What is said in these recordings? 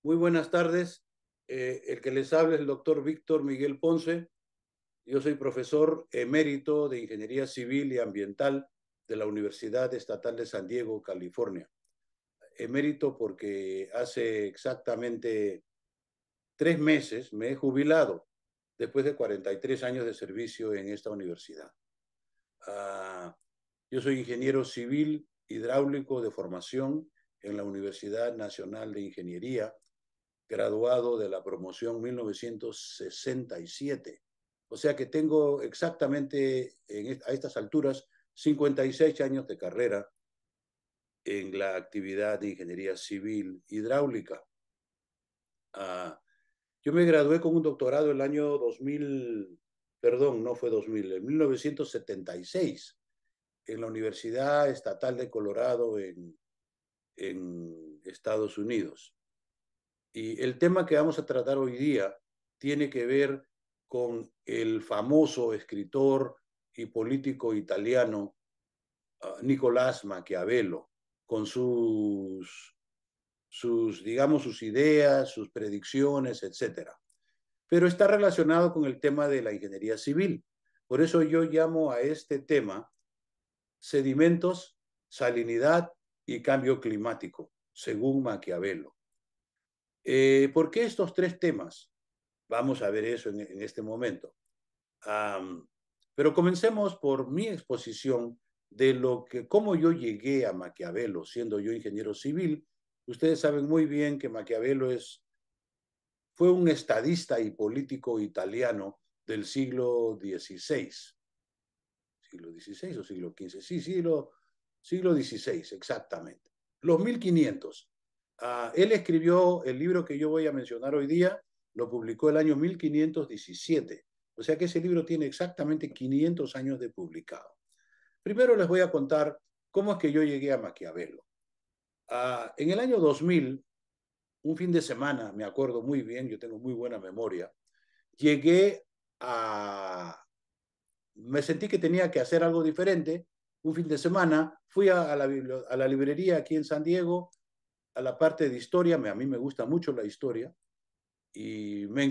Muy buenas tardes. El que les habla es el doctor Víctor Miguel Ponce. Yo soy profesor emérito de Ingeniería Civil y Ambiental de la Universidad Estatal de San Diego, California. Emérito porque hace exactamente 3 meses me he jubilado después de 43 años de servicio en esta universidad. Ah, yo soy ingeniero civil hidráulico de formación en la Universidad Nacional de Ingeniería, graduado de la promoción 1967. O sea que tengo exactamente a estas alturas 56 años de carrera en la actividad de ingeniería civil hidráulica. Ah, yo me gradué con un doctorado el año 2000, perdón, no fue 2000, en 1976 en la Universidad Estatal de Colorado en Estados Unidos. Y el tema que vamos a tratar hoy día tiene que ver con el famoso escritor y político italiano Nicolás Maquiavelo, con digamos, sus ideas, sus predicciones, etcétera. Pero está relacionado con el tema de la ingeniería civil. Por eso yo llamo a este tema sedimentos, salinidad y cambio climático, según Maquiavelo. ¿Por qué estos tres temas? Vamos a ver eso en este momento. Um, pero comencemos por mi exposición de cómo yo llegué a Maquiavelo, siendo yo ingeniero civil. Ustedes saben muy bien que Maquiavelo fue un estadista y político italiano del siglo XVI o siglo XV, sí, siglo XVI, exactamente. Los 1500. Él escribió el libro que yo voy a mencionar hoy día, lo publicó el año 1517. O sea que ese libro tiene exactamente 500 años de publicado. Primero les voy a contar cómo es que yo llegué a Maquiavelo. En el año 2000, un fin de semana, me acuerdo muy bien, yo tengo muy buena memoria, llegué a, me sentí que tenía que hacer algo diferente. Un fin de semana fui a la librería aquí en San Diego, a la parte de historia, a mí me gusta mucho la historia, y me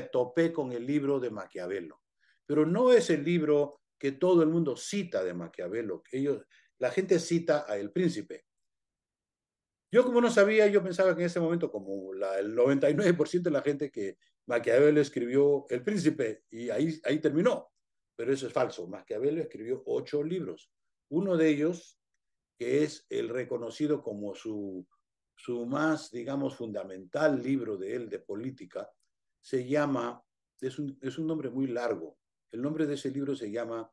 topé con el libro de Maquiavelo. Pero no es el libro que todo el mundo cita de Maquiavelo. La gente cita a El Príncipe. Yo como no sabía, yo pensaba que en ese momento, como el 99% de la gente, que Maquiavelo escribió El Príncipe y ahí terminó. Pero eso es falso. Maquiavelo escribió 8 libros. Uno de ellos, que es el reconocido como su más, digamos, fundamental libro de él de política, se llama, es un nombre muy largo. El nombre de ese libro se llama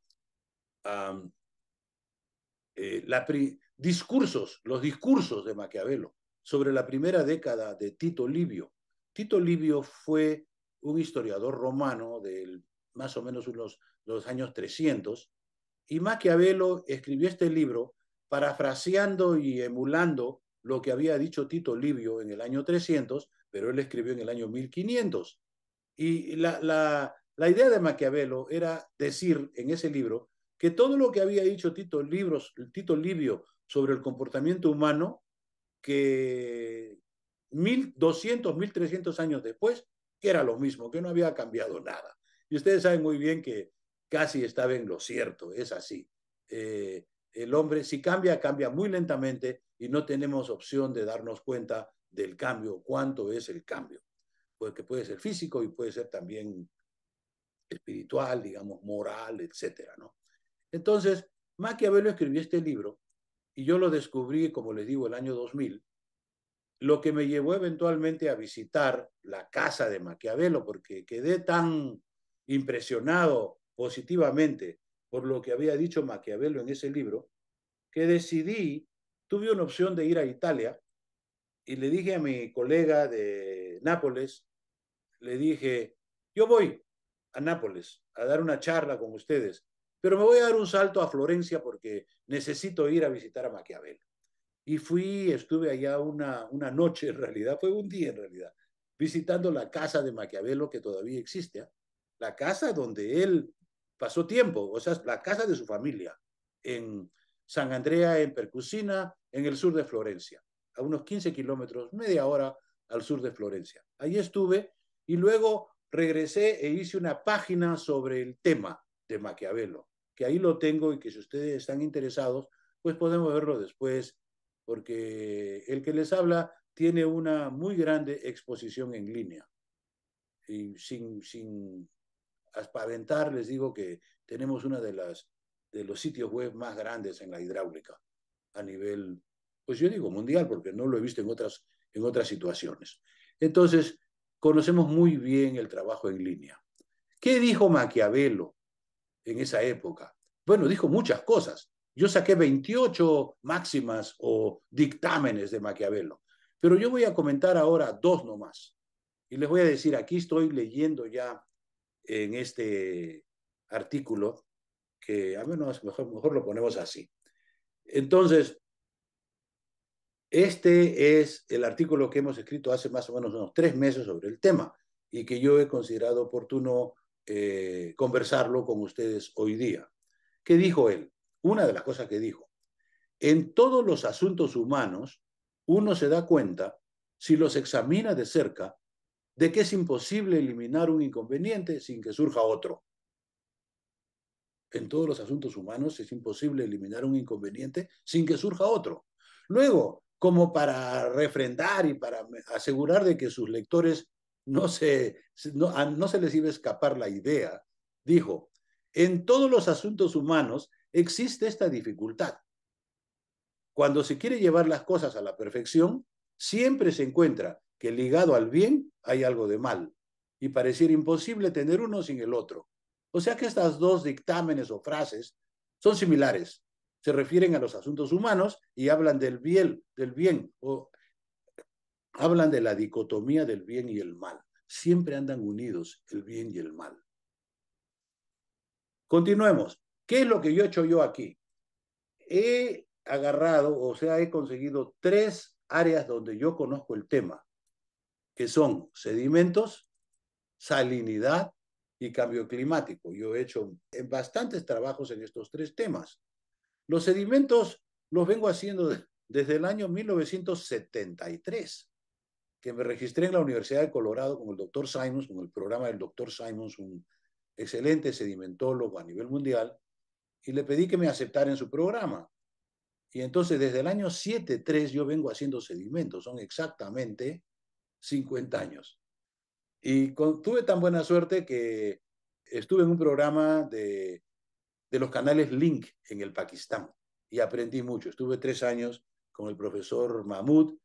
um, los discursos de Maquiavelo sobre la primera década de Tito Livio. Tito Livio fue un historiador romano de más o menos los años 300, y Maquiavelo escribió este libro parafraseando y emulando lo que había dicho Tito Livio en el año 300, pero él escribió en el año 1500. Y la idea de Maquiavelo era decir en ese libro que todo lo que había dicho Tito Livio sobre el comportamiento humano, que 1200, 1300 años después, era lo mismo, que no había cambiado nada. Y ustedes saben muy bien que casi estaba en lo cierto, es así. El hombre, si cambia, cambia muy lentamente y no tenemos opción de darnos cuenta del cambio, cuánto es el cambio, porque puede ser físico y puede ser también espiritual, digamos, moral, etcétera, ¿no? Entonces, Maquiavelo escribió este libro y yo lo descubrí, como les digo, el año 2000, lo que me llevó eventualmente a visitar la casa de Maquiavelo, porque quedé tan impresionado positivamente por lo que había dicho Maquiavelo en ese libro, que tuve una opción de ir a Italia y le dije a mi colega de Nápoles, le dije, yo voy a Nápoles a dar una charla con ustedes, pero me voy a dar un salto a Florencia porque necesito ir a visitar a Maquiavelo. Y estuve allá una noche en realidad, fue un día en realidad, visitando la casa de Maquiavelo que todavía existe, ¿eh? La casa donde él pasó tiempo, o sea, la casa de su familia, en San Andrea, en Percusina, en el sur de Florencia, a unos 15 kilómetros, media hora al sur de Florencia. Allí estuve y luego regresé e hice una página sobre el tema de Maquiavelo, que ahí lo tengo y que si ustedes están interesados, pues podemos verlo después, porque el que les habla tiene una muy grande exposición en línea. Y sin aspaventar, les digo que tenemos una de los sitios web más grandes en la hidráulica a nivel, pues yo digo mundial, porque no lo he visto en otras situaciones. Entonces, conocemos muy bien el trabajo en línea. ¿Qué dijo Maquiavelo en esa época? Bueno, dijo muchas cosas. Yo saqué 28 máximas o dictámenes de Maquiavelo, pero yo voy a comentar ahora dos nomás. Y les voy a decir, aquí estoy leyendo ya en este artículo, que a menos mejor lo ponemos así. Entonces, este es el artículo que hemos escrito hace más o menos unos 3 meses sobre el tema y que yo he considerado oportuno conversarlo con ustedes hoy día. ¿Qué dijo él? Una de las cosas que dijo: en todos los asuntos humanos, uno se da cuenta, si los examina de cerca, de que es imposible eliminar un inconveniente sin que surja otro. En todos los asuntos humanos es imposible eliminar un inconveniente sin que surja otro. Luego, como para refrendar y para asegurar de que sus lectores no se les iba a escapar la idea, dijo: en todos los asuntos humanos existe esta dificultad. Cuando se quiere llevar las cosas a la perfección, siempre se encuentra que ligado al bien hay algo de mal y pareciera imposible tener uno sin el otro. O sea que estas dos dictámenes o frases son similares. Se refieren a los asuntos humanos y hablan del bien o hablan de la dicotomía del bien y el mal. Siempre andan unidos el bien y el mal. Continuemos. ¿Qué es lo que yo he hecho yo aquí? He agarrado, o sea, he conseguido 3 áreas donde yo conozco el tema, que son sedimentos, salinidad y cambio climático. Yo he hecho bastantes trabajos en estos 3 temas. Los sedimentos los vengo haciendo desde el año 1973, que me registré en la Universidad de Colorado con el doctor Simons, con el programa del doctor Simons, un excelente sedimentólogo a nivel mundial, y le pedí que me aceptara en su programa. Y entonces desde el año 73 yo vengo haciendo sedimentos, son exactamente 50 años. Y tuve tan buena suerte que estuve en un programa de los canales Link en el Pakistán y aprendí mucho. Estuve 3 años con el profesor Mahmoud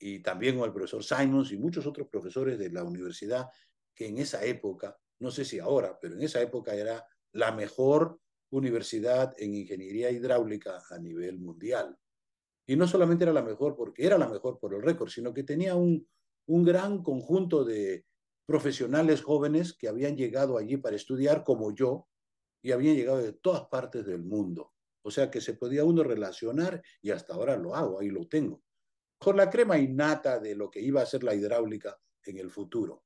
y también con el profesor Simons y muchos otros profesores de la universidad que en esa época, no sé si ahora, pero en esa época era la mejor universidad en ingeniería hidráulica a nivel mundial. Y no solamente era la mejor porque era la mejor por el récord, sino que tenía un gran conjunto de profesionales jóvenes que habían llegado allí para estudiar como yo y habían llegado de todas partes del mundo. O sea que se podía uno relacionar y hasta ahora lo hago, ahí lo tengo. Con la crema innata de lo que iba a ser la hidráulica en el futuro.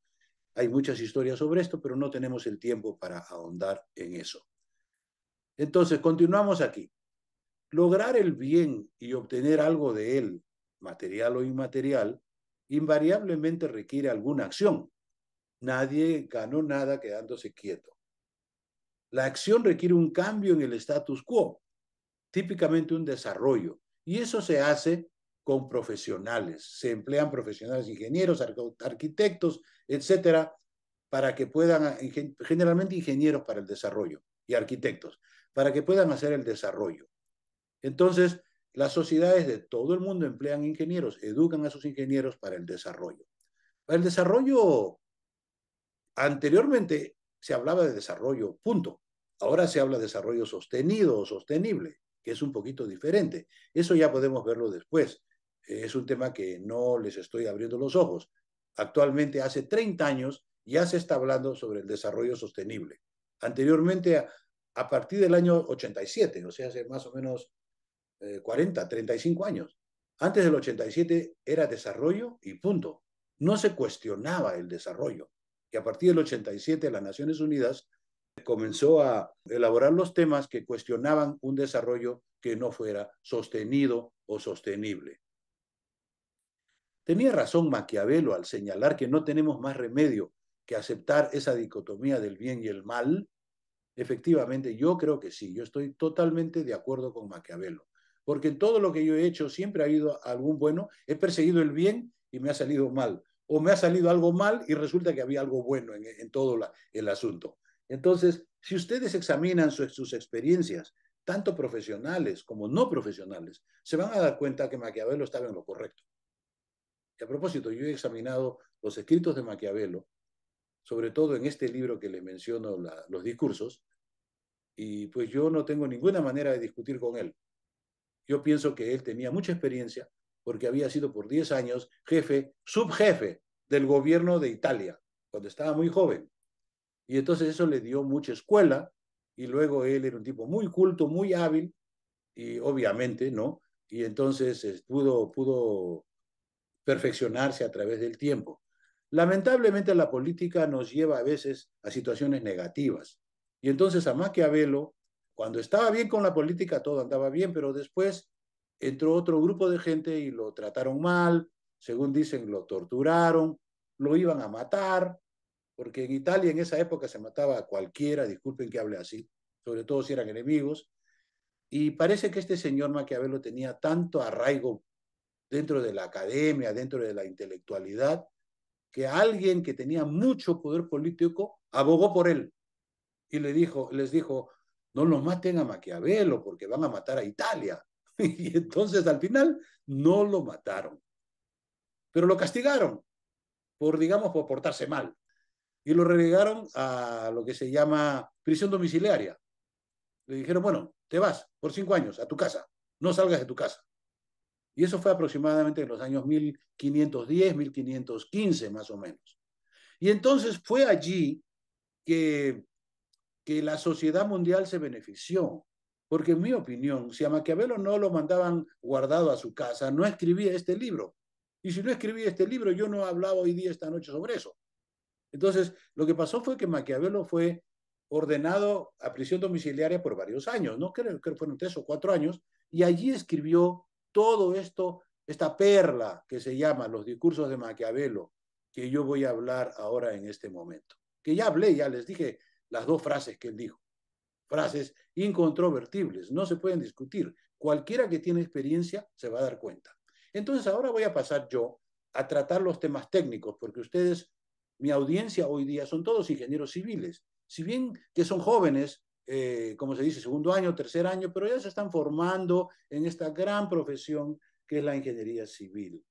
Hay muchas historias sobre esto, pero no tenemos el tiempo para ahondar en eso. Entonces, continuamos aquí. Lograr el bien y obtener algo de él, material o inmaterial, invariablemente requiere alguna acción. Nadie ganó nada quedándose quieto. La acción requiere un cambio en el status quo, típicamente un desarrollo, y eso se hace con profesionales. Se emplean profesionales, ingenieros, arquitectos, etcétera, para que puedan, generalmente ingenieros para el desarrollo y arquitectos, para que puedan hacer el desarrollo. Entonces, las sociedades de todo el mundo emplean ingenieros, educan a sus ingenieros para el desarrollo. Para el desarrollo, anteriormente se hablaba de desarrollo, punto. Ahora se habla de desarrollo sostenido o sostenible, que es un poquito diferente. Eso ya podemos verlo después. Es un tema que no les estoy abriendo los ojos. Actualmente, hace 30 años, ya se está hablando sobre el desarrollo sostenible. Anteriormente, a partir del año 87, o sea, hace más o menos 40, 35 años. Antes del 87 era desarrollo y punto. No se cuestionaba el desarrollo. Y a partir del 87 las Naciones Unidas comenzó a elaborar los temas que cuestionaban un desarrollo que no fuera sostenido o sostenible. Tenía razón Maquiavelo al señalar que no tenemos más remedio que aceptar esa dicotomía del bien y el mal. Efectivamente, yo creo que sí, yo estoy totalmente de acuerdo con Maquiavelo, porque en todo lo que yo he hecho siempre ha ido algún bueno, he perseguido el bien y me ha salido mal, o me ha salido algo mal y resulta que había algo bueno en todo el asunto. Entonces, si ustedes examinan sus experiencias, tanto profesionales como no profesionales, se van a dar cuenta que Maquiavelo estaba en lo correcto. Y a propósito, yo he examinado los escritos de Maquiavelo, sobre todo en este libro que le menciono, los discursos, y pues yo no tengo ninguna manera de discutir con él. Yo pienso que él tenía mucha experiencia porque había sido por 10 años subjefe del gobierno de Italia, cuando estaba muy joven. Y entonces eso le dio mucha escuela y luego él era un tipo muy culto, muy hábil y obviamente, ¿no? Y entonces pudo perfeccionarse a través del tiempo. Lamentablemente la política nos lleva a veces a situaciones negativas. Y entonces a Maquiavelo, cuando estaba bien con la política, todo andaba bien, pero después entró otro grupo de gente y lo trataron mal, según dicen, lo torturaron, lo iban a matar, porque en Italia en esa época se mataba a cualquiera, disculpen que hable así, sobre todo si eran enemigos, y parece que este señor Maquiavelo tenía tanto arraigo dentro de la academia, dentro de la intelectualidad, que alguien que tenía mucho poder político abogó por él y les dijo, no lo maten a Maquiavelo porque van a matar a Italia. Y entonces al final no lo mataron, pero lo castigaron por, digamos, por portarse mal y lo relegaron a lo que se llama prisión domiciliaria. Le dijeron, bueno, te vas por 5 años a tu casa, no salgas de tu casa. Y eso fue aproximadamente en los años 1510, 1515 más o menos. Y entonces fue allí que, que la sociedad mundial se benefició. Porque en mi opinión, si a Maquiavelo no lo mandaban guardado a su casa, no escribía este libro. Y si no escribía este libro, yo no hablaba hoy día, esta noche, sobre eso. Entonces, lo que pasó fue que Maquiavelo fue ordenado a prisión domiciliaria por varios años, ¿no? Creo que fueron 3 o 4 años, y allí escribió todo esto, esta perla que se llama Los discursos de Maquiavelo, que yo voy a hablar ahora en este momento. Que ya hablé, ya les dije las dos frases que él dijo. Frases incontrovertibles, no se pueden discutir. Cualquiera que tiene experiencia se va a dar cuenta. Entonces, ahora voy a pasar yo a tratar los temas técnicos, porque ustedes, mi audiencia hoy día, son todos ingenieros civiles. Si bien que son jóvenes, como se dice, segundo año, tercer año, pero ya se están formando en esta gran profesión que es la ingeniería civil.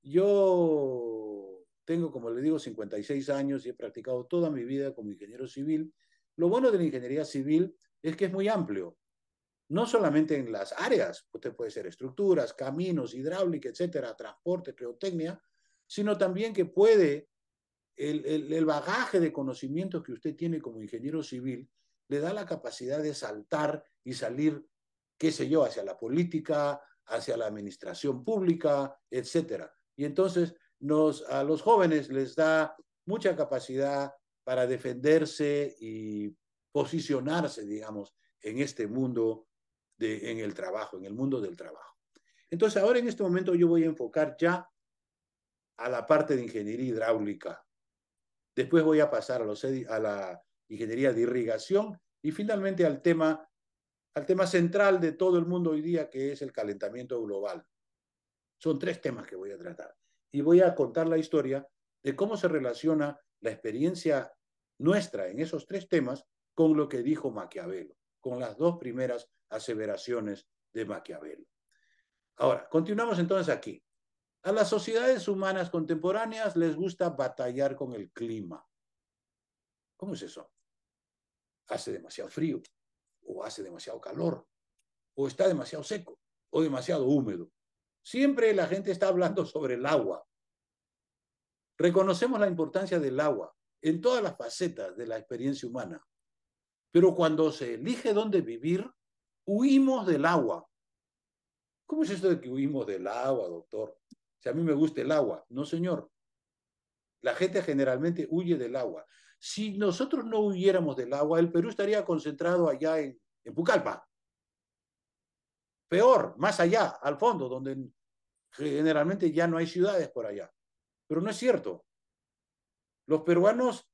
Yo tengo, como le digo, 56 años y he practicado toda mi vida como ingeniero civil. Lo bueno de la ingeniería civil es que es muy amplio, no solamente en las áreas, usted puede ser estructuras, caminos, hidráulica, etcétera, transporte, geotecnia, sino también que puede el bagaje de conocimientos que usted tiene como ingeniero civil le da la capacidad de saltar y salir, qué sé yo, hacia la política, hacia la administración pública, etcétera. Y entonces a los jóvenes les da mucha capacidad para defenderse y posicionarse, digamos, en este mundo, en el trabajo, en el mundo del trabajo. Entonces, ahora en este momento yo voy a enfocar ya a la parte de ingeniería hidráulica. Después voy a pasar a la ingeniería de irrigación y finalmente al tema central de todo el mundo hoy día, que es el calentamiento global. Son 3 temas que voy a tratar. Y voy a contar la historia de cómo se relaciona la experiencia nuestra en esos 3 temas con lo que dijo Maquiavelo, con las 2 primeras aseveraciones de Maquiavelo. Ahora, continuamos entonces aquí. A las sociedades humanas contemporáneas les gusta batallar con el clima. ¿Cómo es eso? Hace demasiado frío, o hace demasiado calor, o está demasiado seco, o demasiado húmedo. Siempre la gente está hablando sobre el agua. Reconocemos la importancia del agua en todas las facetas de la experiencia humana, pero cuando se elige dónde vivir, huimos del agua. ¿Cómo es esto de que huimos del agua, doctor? Si a mí me gusta el agua. No, señor. La gente generalmente huye del agua. Si nosotros no huyéramos del agua, el Perú estaría concentrado allá en Pucallpa. Peor, más allá, al fondo, donde generalmente ya no hay ciudades por allá. Pero no es cierto. Los peruanos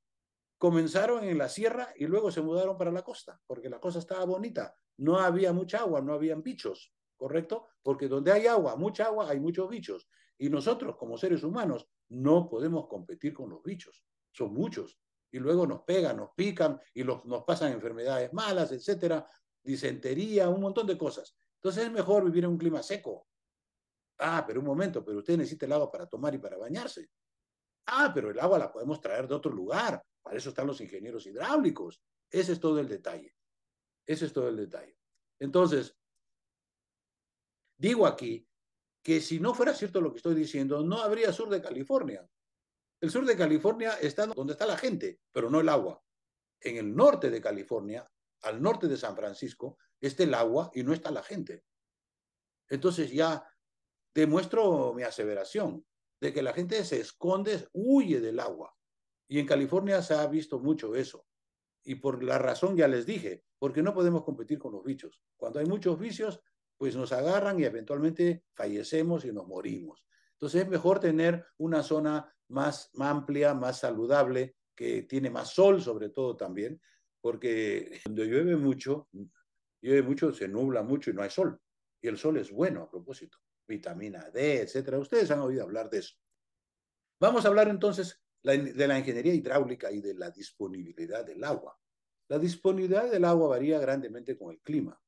comenzaron en la sierra y luego se mudaron para la costa, porque la costa estaba bonita. No había mucha agua, no habían bichos, ¿correcto? Porque donde hay agua, mucha agua, hay muchos bichos. Y nosotros, como seres humanos, no podemos competir con los bichos. Son muchos. Y luego nos pegan, nos pican y nos pasan enfermedades malas, etcétera, disentería, un montón de cosas. Entonces es mejor vivir en un clima seco. Ah, pero un momento, pero usted necesita el agua para tomar y para bañarse. Ah, pero el agua la podemos traer de otro lugar. Para eso están los ingenieros hidráulicos. Ese es todo el detalle. Ese es todo el detalle. Entonces, digo aquí que si no fuera cierto lo que estoy diciendo, no habría sur de California. El sur de California está donde está la gente, pero no el agua. En el norte de California, al norte de San Francisco, está el agua y no está la gente. Entonces ya demuestro mi aseveración de que la gente se esconde, huye del agua. Y en California se ha visto mucho eso. Y por la razón ya les dije, porque no podemos competir con los bichos. Cuando hay muchos vicios, pues nos agarran y eventualmente fallecemos y nos morimos. Entonces es mejor tener una zona más amplia, más saludable, que tiene más sol sobre todo también, porque cuando llueve mucho, se nubla mucho y no hay sol. Y el sol es bueno a propósito, vitamina D, etcétera. Ustedes han oído hablar de eso. Vamos a hablar entonces de la ingeniería hidráulica y de la disponibilidad del agua. La disponibilidad del agua varía grandemente con el clima.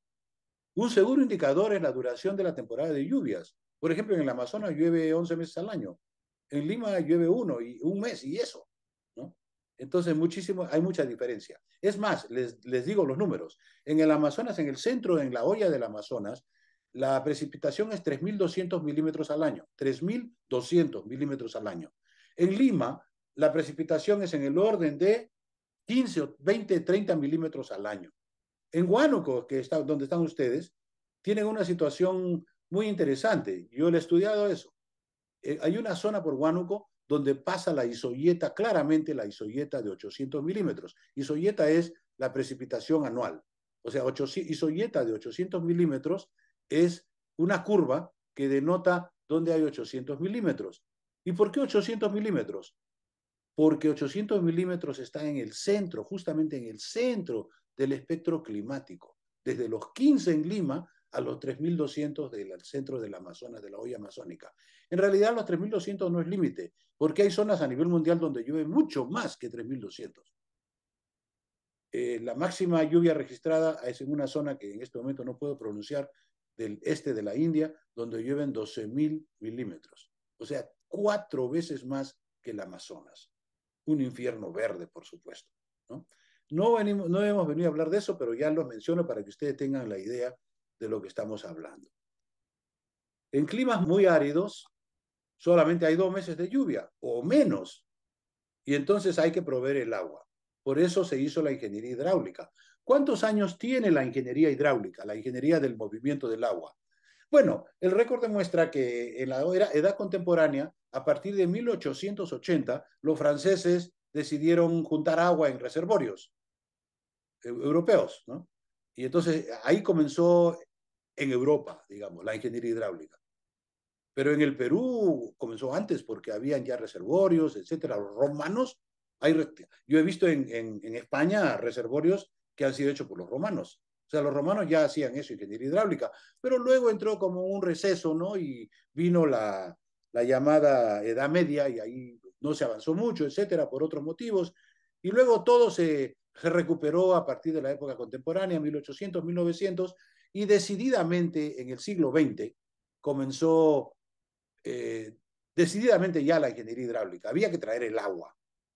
Un seguro indicador es la duración de la temporada de lluvias. Por ejemplo, en el Amazonas llueve 11 meses al año. En Lima llueve un mes y eso, ¿no? Entonces, hay mucha diferencia. Es más, les digo los números. En el Amazonas, en el centro, en la olla del Amazonas, la precipitación es 3.200 milímetros al año. 3.200 milímetros al año. En Lima, la precipitación es en el orden de 15, 20, 30 milímetros al año. En Huánuco, donde están ustedes, tienen una situación muy interesante. Yo le he estudiado eso. Hay una zona por Huánuco donde pasa la isoyeta, claramente la isoyeta de 800 milímetros. Isoyeta es la precipitación anual. O sea, isoyeta de 800 milímetros es una curva que denota dónde hay 800 milímetros. ¿Y por qué 800 milímetros? Porque 800 milímetros está en el centro, justamente en el centro del espectro climático, desde los 15 en Lima a los 3.200 del centro del Amazonas, de la olla amazónica. En realidad los 3.200 no es límite, porque hay zonas a nivel mundial donde llueve mucho más que 3.200. La máxima lluvia registrada es en una zona que en este momento no puedo pronunciar, del este de la India, donde llueven 12.000 milímetros. O sea, 4 veces más que el Amazonas. Un infierno verde, por supuesto. ¿No? No hemos venido a hablar de eso, pero ya lo menciono para que ustedes tengan la idea de lo que estamos hablando. En climas muy áridos, solamente hay 2 meses de lluvia o menos, y entonces hay que proveer el agua. Por eso se hizo la ingeniería hidráulica. ¿Cuántos años tiene la ingeniería hidráulica, la ingeniería del movimiento del agua? Bueno, el récord demuestra que en la edad contemporánea, a partir de 1880, los franceses decidieron juntar agua en reservorios europeos, ¿no? Y entonces ahí comenzó en Europa, digamos, la ingeniería hidráulica. Pero en el Perú comenzó antes porque habían ya reservorios, etcétera. Los romanos, yo he visto en España reservorios que han sido hechos por los romanos. O sea, los romanos ya hacían eso, ingeniería hidráulica, pero luego entró como un receso, ¿no? Y vino la llamada Edad Media y ahí no se avanzó mucho, etcétera, por otros motivos. Y luego todo se recuperó a partir de la época contemporánea, 1800, 1900, y decididamente en el siglo XX comenzó decididamente ya la ingeniería hidráulica. Había que traer el agua.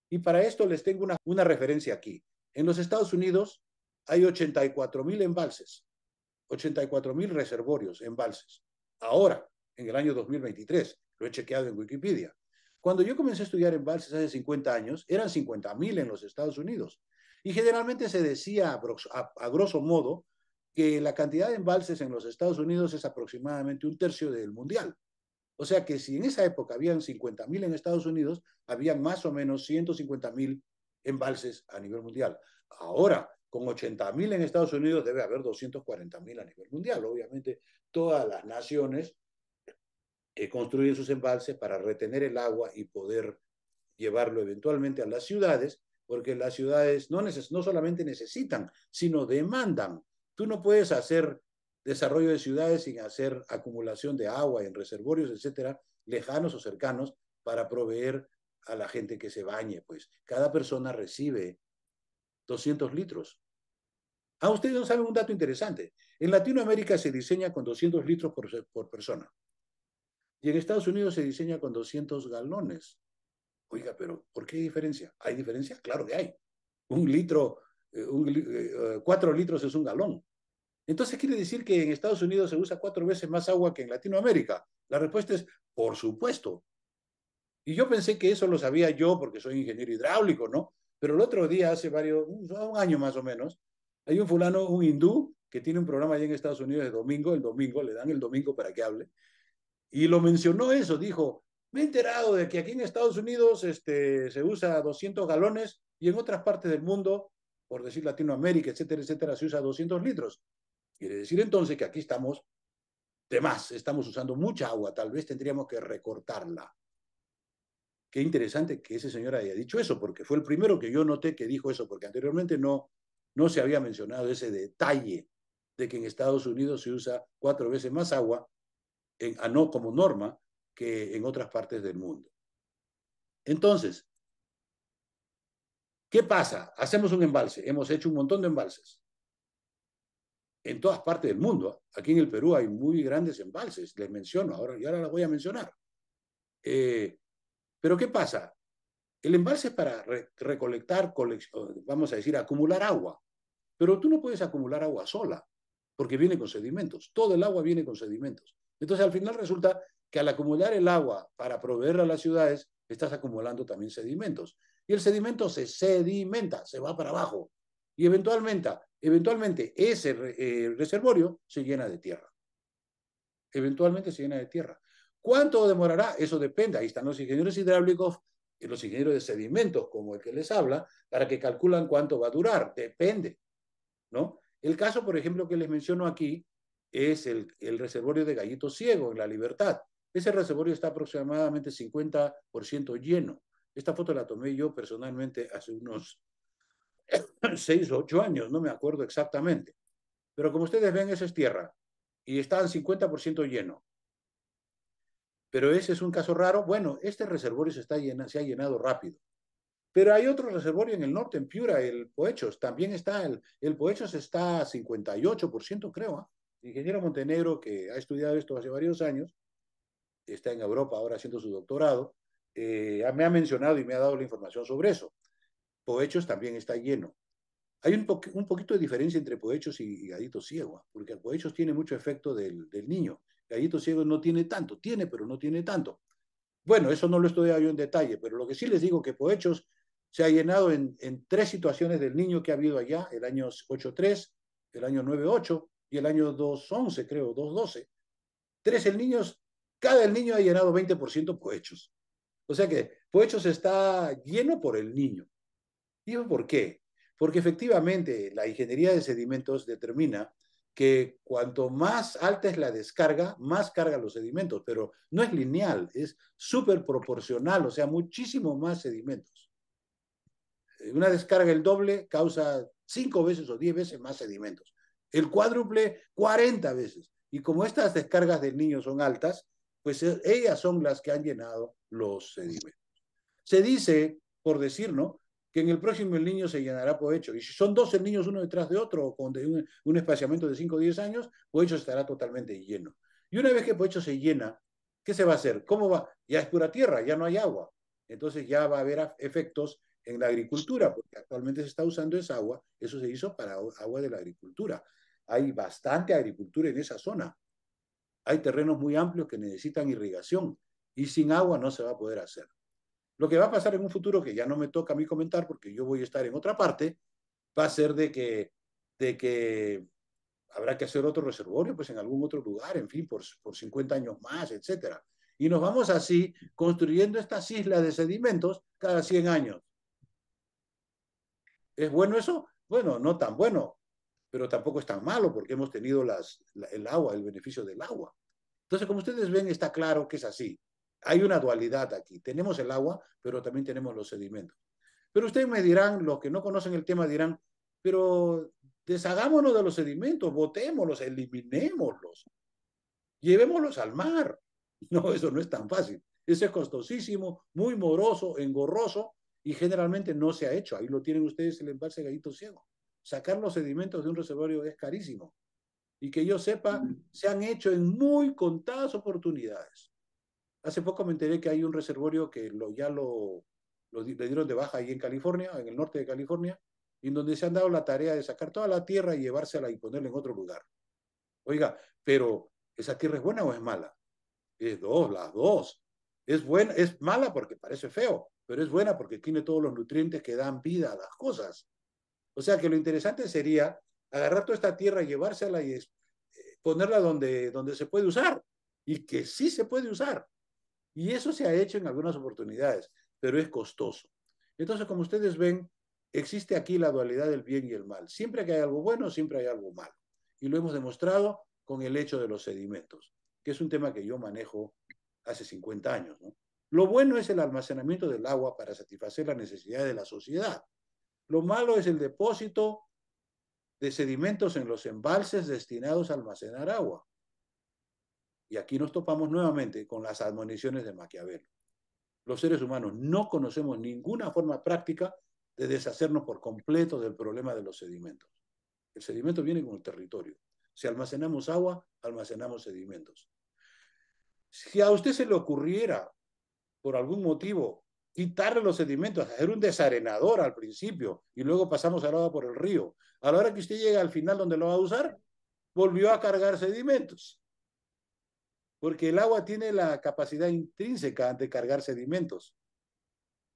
Y para esto les tengo una referencia aquí. En los Estados Unidos hay 84.000 embalses, 84.000 reservorios, embalses. Ahora, en el año 2023, lo he chequeado en Wikipedia. Cuando yo comencé a estudiar embalses hace 50 años, eran 50.000 en los Estados Unidos. Y generalmente se decía a grosso modo que la cantidad de embalses en los Estados Unidos es aproximadamente un tercio del mundial. O sea que si en esa época habían 50.000 en Estados Unidos, habían más o menos 150.000 embalses a nivel mundial. Ahora, con 80.000 en Estados Unidos, debe haber 240.000 a nivel mundial. Obviamente, todas las naciones construyen sus embalses para retener el agua y poder llevarlo eventualmente a las ciudades, porque las ciudades no solamente necesitan, sino demandan. Tú no puedes hacer desarrollo de ciudades sin hacer acumulación de agua en reservorios, etcétera, lejanos o cercanos, para proveer a la gente que se bañe. Pues cada persona recibe 200 litros. Ustedes no saben un dato interesante. En Latinoamérica se diseña con 200 litros por persona. Y en Estados Unidos se diseña con 200 galones. Oiga, pero ¿por qué hay diferencia? ¿Hay diferencia? Claro que hay. Un litro, 4 litros es un galón. Entonces quiere decir que en Estados Unidos se usa 4 veces más agua que en Latinoamérica. La respuesta es, por supuesto. Y yo pensé que eso lo sabía yo porque soy ingeniero hidráulico, ¿no? Pero el otro día, hace un año más o menos, hay un fulano, un hindú, que tiene un programa allá en Estados Unidos de domingo, le dan el domingo para que hable, y lo mencionó eso, dijo, me he enterado de que aquí en Estados Unidos se usa 200 galones y en otras partes del mundo, por decir Latinoamérica, etcétera, etcétera, se usa 200 litros. Quiere decir entonces que aquí estamos de más, estamos usando mucha agua, tal vez tendríamos que recortarla. Qué interesante que ese señor haya dicho eso, porque fue el primero que yo noté que dijo eso, porque anteriormente no se había mencionado ese detalle de que en Estados Unidos se usa 4 veces más agua no como norma que en otras partes del mundo. Entonces, ¿qué pasa? Hacemos un embalse, hemos hecho un montón de embalses en todas partes del mundo. Aquí en el Perú hay muy grandes embalses, les menciono ahora y ahora las voy a mencionar. Pero ¿qué pasa? El embalse es para recolectar, vamos a decir, acumular agua. Pero tú no puedes acumular agua sola, porque viene con sedimentos. Todo el agua viene con sedimentos. Entonces, al final resulta que al acumular el agua para proveer a las ciudades, estás acumulando también sedimentos. Y el sedimento se sedimenta, se va para abajo. Y eventualmente ese reservorio se llena de tierra. Eventualmente se llena de tierra. ¿Cuánto demorará? Eso depende. Ahí están los ingenieros hidráulicos y los ingenieros de sedimentos, como el que les habla, para que calculan cuánto va a durar. Depende, ¿no? El caso, por ejemplo, que les menciono aquí es el reservorio de Gallito Ciego en La Libertad. Ese reservorio está aproximadamente 50% lleno. Esta foto la tomé yo personalmente hace unos 6 o 8 años, no me acuerdo exactamente. Pero como ustedes ven, eso es tierra y está al 50% lleno. Pero ese es un caso raro. Bueno, este reservorio se ha llenado rápido. Pero hay otro reservorio en el norte, en Piura, el Poechos. También está, el Poechos está a 58%, creo. El ingeniero Montenegro, que ha estudiado esto hace varios años, está en Europa ahora haciendo su doctorado, me ha mencionado y me ha dado la información sobre eso. Poechos también está lleno. Hay un poquito de diferencia entre Poechos y Gallito Ciego, porque el Poechos tiene mucho efecto del niño. Gallito Ciego no tiene tanto, tiene, pero no tiene tanto. Bueno, eso no lo he estudiado yo en detalle, pero lo que sí les digo que Poechos se ha llenado en 3 situaciones del niño que ha habido allá, el año 8.3, el año 9.8 y el año 2.11, creo, 2.12. Cada el niño ha llenado 20% Poechos. O sea que Poechos está lleno por el niño. ¿Digo por qué? Porque efectivamente la ingeniería de sedimentos determina que cuanto más alta es la descarga, más carga los sedimentos, pero no es lineal, es súper proporcional, o sea, muchísimo más sedimentos. Una descarga el doble causa 5 veces o 10 veces más sedimentos. El cuádruple, 40 veces. Y como estas descargas del niño son altas, pues ellas son las que han llenado los sedimentos. Se dice, por decir, ¿no? Que en el próximo el niño se llenará Poecho. Y si son 12 niños uno detrás de otro, con un espaciamiento de 5 o 10 años, Poecho estará totalmente lleno. Y una vez que Poecho se llena, ¿qué se va a hacer? ¿Cómo va? Ya es pura tierra, ya no hay agua. Entonces ya va a haber efectos en la agricultura, porque actualmente se está usando esa agua, eso se hizo para agua de la agricultura. Hay bastante agricultura en esa zona. Hay terrenos muy amplios que necesitan irrigación y sin agua no se va a poder hacer. Lo que va a pasar en un futuro, que ya no me toca a mí comentar porque yo voy a estar en otra parte, va a ser de que habrá que hacer otro reservorio, pues en algún otro lugar, en fin, por 50 años más, etcétera. Y nos vamos así construyendo estas islas de sedimentos cada 100 años. ¿Es bueno eso? Bueno, no tan bueno, pero tampoco es tan malo porque hemos tenido el agua, el beneficio del agua. Entonces, como ustedes ven, está claro que es así. Hay una dualidad aquí. Tenemos el agua, pero también tenemos los sedimentos. Pero ustedes me dirán, los que no conocen el tema dirán, pero deshagámonos de los sedimentos, botémoslos, eliminémoslos, llevémoslos al mar. No, eso no es tan fácil. Eso es costosísimo, muy moroso, engorroso y generalmente no se ha hecho. Ahí lo tienen ustedes el embalse Gallito Ciego. Sacar los sedimentos de un reservorio es carísimo. Y que yo sepa, se han hecho en muy contadas oportunidades. Hace poco me enteré que hay un reservorio que le dieron de baja ahí en California, en el norte de California, en donde se han dado la tarea de sacar toda la tierra y llevársela y ponerla en otro lugar. Oiga, pero ¿esa tierra es buena o es mala? Es dos, las dos. Es buena, es mala porque parece feo, pero es buena porque tiene todos los nutrientes que dan vida a las cosas. O sea que lo interesante sería agarrar toda esta tierra, llevársela y ponerla donde se puede usar y que sí se puede usar. Y eso se ha hecho en algunas oportunidades, pero es costoso. Entonces, como ustedes ven, existe aquí la dualidad del bien y el mal. Siempre que hay algo bueno, siempre hay algo malo. Y lo hemos demostrado con el hecho de los sedimentos, que es un tema que yo manejo hace 50 años, ¿no? Lo bueno es el almacenamiento del agua para satisfacer las necesidades de la sociedad. Lo malo es el depósito de sedimentos en los embalses destinados a almacenar agua. Y aquí nos topamos nuevamente con las admoniciones de Maquiavelo. Los seres humanos no conocemos ninguna forma práctica de deshacernos por completo del problema de los sedimentos. El sedimento viene con el territorio. Si almacenamos agua, almacenamos sedimentos. Si a usted se le ocurriera, por algún motivo, quitarle los sedimentos, hacer un desarenador al principio y luego pasamos al agua por el río, a la hora que usted llega al final donde lo va a usar, volvió a cargar sedimentos, porque el agua tiene la capacidad intrínseca de cargar sedimentos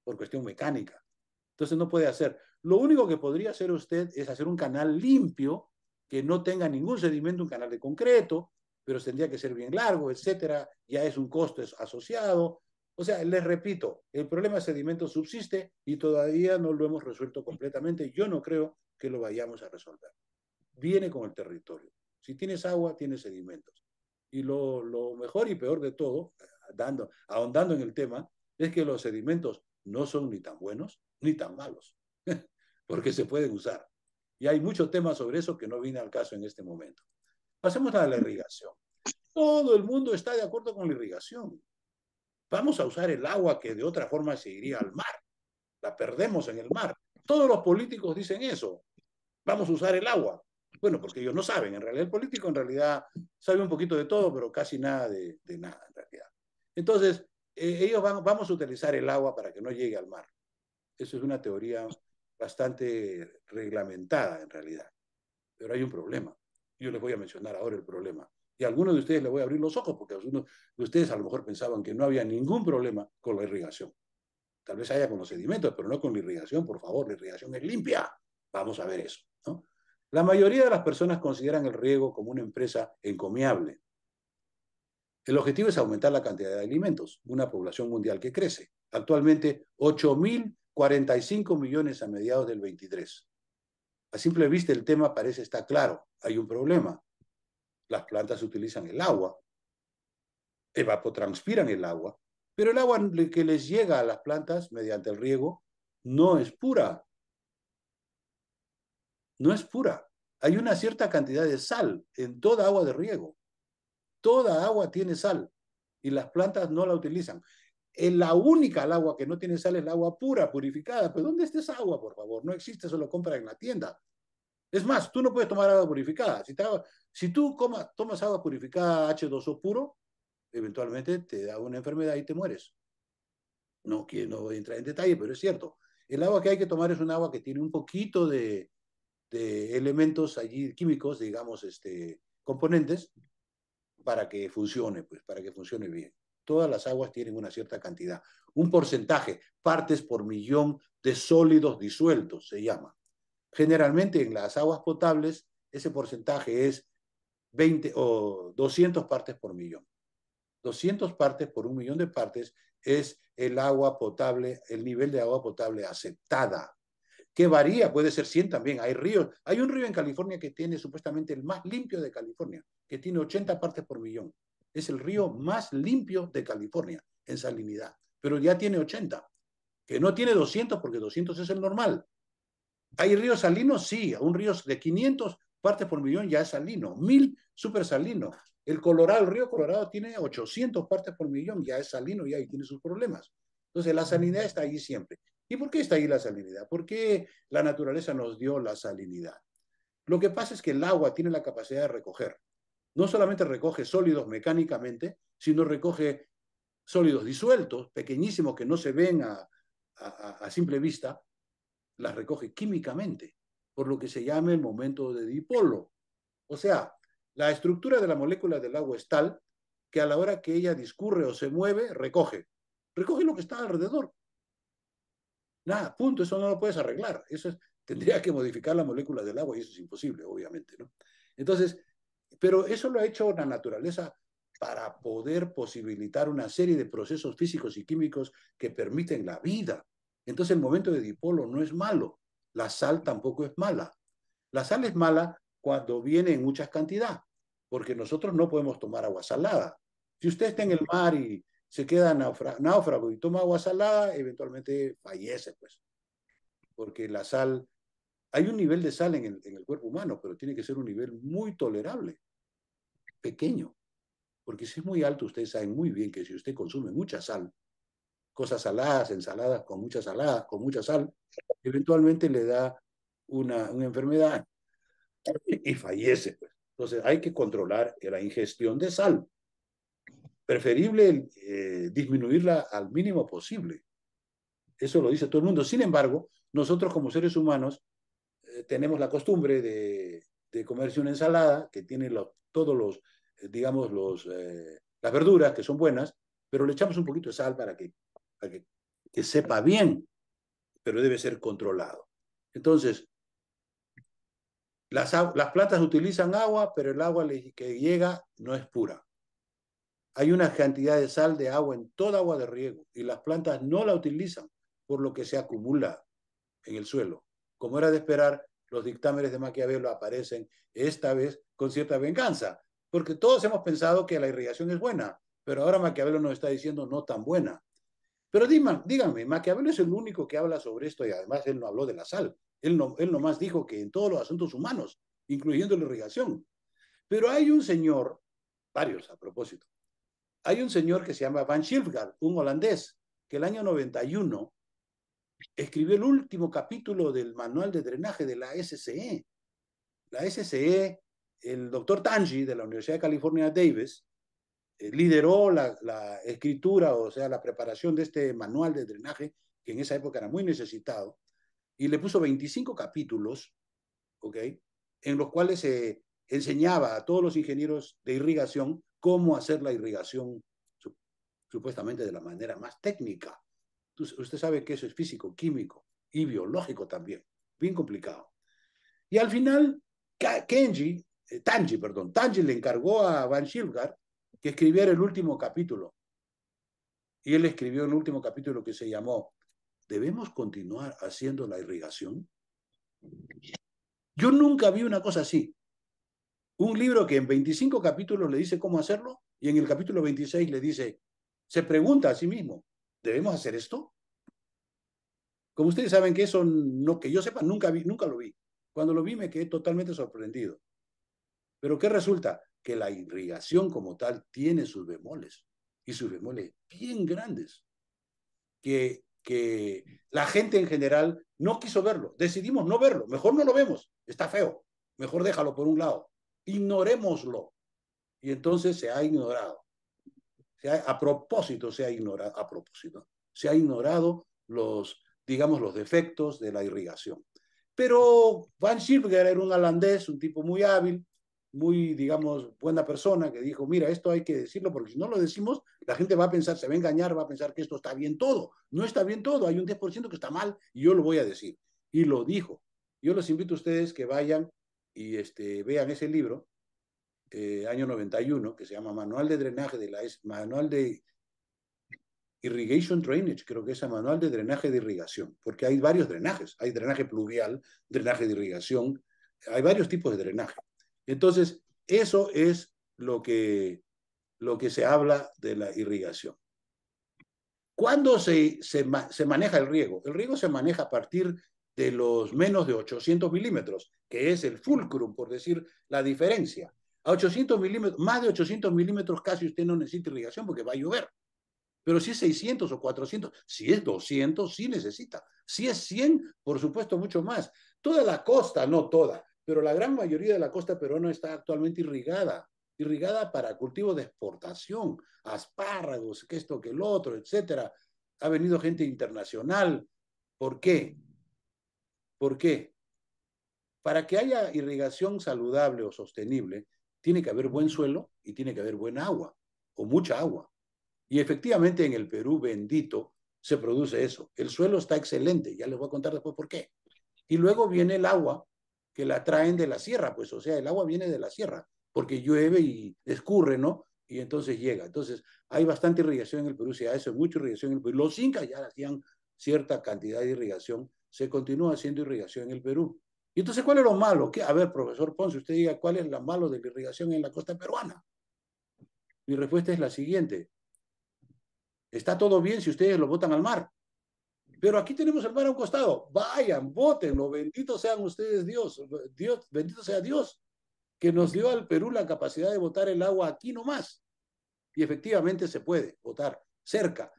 por cuestión mecánica. Entonces no puede hacer. Lo único que podría hacer usted es hacer un canal limpio que no tenga ningún sedimento, un canal de concreto, pero tendría que ser bien largo, etcétera. Ya es un costo asociado. O sea, les repito, el problema de sedimentos subsiste y todavía no lo hemos resuelto completamente. Yo no creo que lo vayamos a resolver. Viene con el territorio. Si tienes agua, tienes sedimentos. Y lo mejor y peor de todo, ahondando en el tema, es que los sedimentos no son ni tan buenos ni tan malos, porque se pueden usar. Y hay muchos temas sobre eso que no viene al caso en este momento. Pasemos a la irrigación. Todo el mundo está de acuerdo con la irrigación. Vamos a usar el agua que de otra forma se iría al mar. La perdemos en el mar. Todos los políticos dicen eso. Vamos a usar el agua. Bueno, porque ellos no saben. En realidad, el político en realidad sabe un poquito de todo, pero casi nada de nada en realidad. Entonces, ellos vamos a utilizar el agua para que no llegue al mar. Eso es una teoría bastante reglamentada en realidad. Pero hay un problema. Yo les voy a mencionar ahora el problema. Y a algunos de ustedes les voy a abrir los ojos porque algunos de ustedes a lo mejor pensaban que no había ningún problema con la irrigación. Tal vez haya con los sedimentos, pero no con la irrigación, por favor. La irrigación es limpia. Vamos a ver eso, ¿no? La mayoría de las personas consideran el riego como una empresa encomiable. El objetivo es aumentar la cantidad de alimentos, una población mundial que crece. Actualmente, 8.045 millones a mediados del 23. A simple vista el tema parece estar claro. Hay un problema. Las plantas utilizan el agua, evapotranspiran el agua, pero el agua que les llega a las plantas mediante el riego no es pura. No es pura. Hay una cierta cantidad de sal en toda agua de riego. Toda agua tiene sal y las plantas no la utilizan. La única agua que no tiene sal es el agua pura, purificada. ¿Pero dónde está esa agua, por favor? No existe, solo compra en la tienda. Es más, tú no puedes tomar agua purificada. Si tú tomas agua purificada H2O puro, eventualmente te da una enfermedad y te mueres. No voy a entrar en detalle, pero es cierto. El agua que hay que tomar es un agua que tiene un poquito de elementos allí químicos, digamos, componentes, para que funcione, pues, para que funcione bien. Todas las aguas tienen una cierta cantidad, un porcentaje, partes por millón de sólidos disueltos, se llama. Generalmente en las aguas potables ese porcentaje es 20 o 200 partes por millón. 200 partes por un millón de partes es el agua potable, el nivel de agua potable aceptada, que varía, puede ser 100 también. Hay ríos, un río en California que tiene supuestamente el más limpio de California, que tiene 80 partes por millón. es el río más limpio de California en salinidad, pero ya tiene 80, que no tiene 200 porque 200 es el normal. ¿Hay ríos salinos? Sí, un río de 500 partes por millón ya es salino, 1000 super salino. El Colorado, el río Colorado tiene 800 partes por millón, ya es salino y ahí tiene sus problemas. Entonces la salinidad está ahí siempre. ¿Y por qué está ahí la salinidad? ¿Por qué la naturaleza nos dio la salinidad? Lo que pasa es que el agua tiene la capacidad de recoger. No solamente recoge sólidos mecánicamente, sino recoge sólidos disueltos, pequeñísimos que no se ven a simple vista, las recoge químicamente, por lo que se llama el momento de dipolo. O sea, la estructura de la molécula del agua es tal que a la hora que ella discurre o se mueve, recoge. Recoge lo que está alrededor. Nada, punto, eso no lo puedes arreglar. Eso es, tendría que modificar la molécula del agua y eso es imposible, obviamente, ¿no? Entonces, pero eso lo ha hecho la naturaleza para poder posibilitar una serie de procesos físicos y químicos que permiten la vida. Entonces el momento de dipolo no es malo, la sal tampoco es mala. La sal es mala cuando viene en muchas cantidades, porque nosotros no podemos tomar agua salada. Si usted está en el mar y se queda náufrago y toma agua salada, eventualmente fallece, pues, porque la sal, hay un nivel de sal en el cuerpo humano, pero tiene que ser un nivel muy tolerable, pequeño, porque si es muy alto, ustedes saben muy bien que si usted consume mucha sal, cosas saladas, ensaladas con mucha sal, eventualmente le da una enfermedad y fallece, pues. Entonces hay que controlar la ingestión de sal. Preferible disminuirla al mínimo posible. Eso lo dice todo el mundo. Sin embargo, nosotros como seres humanos tenemos la costumbre de comerse una ensalada que tiene todos los, digamos, las verduras que son buenas, pero le echamos un poquito de sal para que sepa bien, pero debe ser controlado. Entonces, las plantas utilizan agua, pero el agua que llega no es pura. Hay una cantidad de sal de agua en toda agua de riego y las plantas no la utilizan, por lo que se acumula en el suelo. Como era de esperar, los dictámenes de Maquiavelo aparecen esta vez con cierta venganza, porque todos hemos pensado que la irrigación es buena, pero ahora Maquiavelo nos está diciendo no tan buena. Pero díganme, Maquiavelo es el único que habla sobre esto y además él no habló de la sal. Él nomás dijo que en todos los asuntos humanos, incluyendo la irrigación. Pero hay un señor, varios a propósito, hay un señor que se llama Van Schilfgaard, un holandés, que el año 91 escribió el último capítulo del manual de drenaje de la SCE. La SCE, el doctor Tanji de la Universidad de California, Davis, lideró la escritura, o sea, la preparación de este manual de drenaje, que en esa época era muy necesitado, y le puso 25 capítulos, ¿ok? En los cuales se enseñaba a todos los ingenieros de irrigación cómo hacer la irrigación supuestamente de la manera más técnica. Usted sabe que eso es físico, químico y biológico también, bien complicado. Y al final, Tanji le encargó a Van Schilfgaard que escribiera el último capítulo. Y él escribió el último capítulo que se llamó ¿Debemos continuar haciendo la irrigación? Yo nunca vi una cosa así. Un libro que en 25 capítulos le dice cómo hacerlo y en el capítulo 26 le dice, se pregunta a sí mismo, ¿debemos hacer esto? Como ustedes saben que eso, no, que yo sepa, nunca lo vi. Cuando lo vi me quedé totalmente sorprendido. Pero ¿qué resulta? Que la irrigación como tal tiene sus bemoles y sus bemoles bien grandes. Que la gente en general no quiso verlo. Decidimos no verlo. Mejor no lo vemos. Está feo. Mejor déjalo por un lado. Ignorémoslo. Y entonces se ha ignorado. A propósito se ha ignorado. A propósito. Se ha ignorado digamos, los defectos de la irrigación. Pero Van Schilfgaard era un holandés, un tipo muy hábil, muy, digamos, buena persona, que dijo, mira, esto hay que decirlo, porque si no lo decimos, la gente va a pensar, se va a engañar, va a pensar que esto está bien todo. No está bien todo, hay un 10% que está mal y yo lo voy a decir. Y lo dijo. Yo los invito a ustedes que vayan y vean ese libro, año 91, que se llama Manual de Drenaje Manual de Irrigation Drainage, creo que es el manual de drenaje de irrigación, porque hay varios drenajes, hay drenaje pluvial, drenaje de irrigación, hay varios tipos de drenaje. Entonces, eso es lo que lo que se habla de la irrigación. ¿Cuándo se maneja el riego? El riego se maneja a partir de los menos de 800 milímetros, que es el fulcrum, por decir la diferencia. A 800 milímetros, más de 800 milímetros casi usted no necesita irrigación porque va a llover. Pero si es 600 o 400, si es 200, sí necesita. Si es 100, por supuesto, mucho más. Toda la costa, no toda, pero la gran mayoría de la costa peruana está actualmente irrigada para cultivo de exportación, espárragos, que esto, que el otro, etcétera. Ha venido gente internacional. ¿Por qué? ¿Por qué? Para que haya irrigación saludable o sostenible, tiene que haber buen suelo y tiene que haber buena agua, o mucha agua. Y efectivamente en el Perú bendito se produce eso. El suelo está excelente, ya les voy a contar después por qué. Y luego viene el agua que la traen de la sierra, pues, o sea, el agua viene de la sierra, porque llueve y escurre, ¿no? Y entonces llega. Entonces, hay bastante irrigación en el Perú, se hace mucha irrigación en el Perú. Los incas ya hacían cierta cantidad de irrigación, se continúa haciendo irrigación en el Perú. Y entonces, ¿cuál es lo malo? ¿Qué? A ver, profesor Ponce, usted diga cuál es lo malo de la irrigación en la costa peruana. Mi respuesta es la siguiente. Está todo bien si ustedes lo botan al mar. Pero aquí tenemos el mar a un costado. Vayan, bótenlo. Benditos sean ustedes, Dios. Dios. Bendito sea Dios, que nos dio al Perú la capacidad de botar el agua aquí nomás. Y efectivamente se puede botar cerca.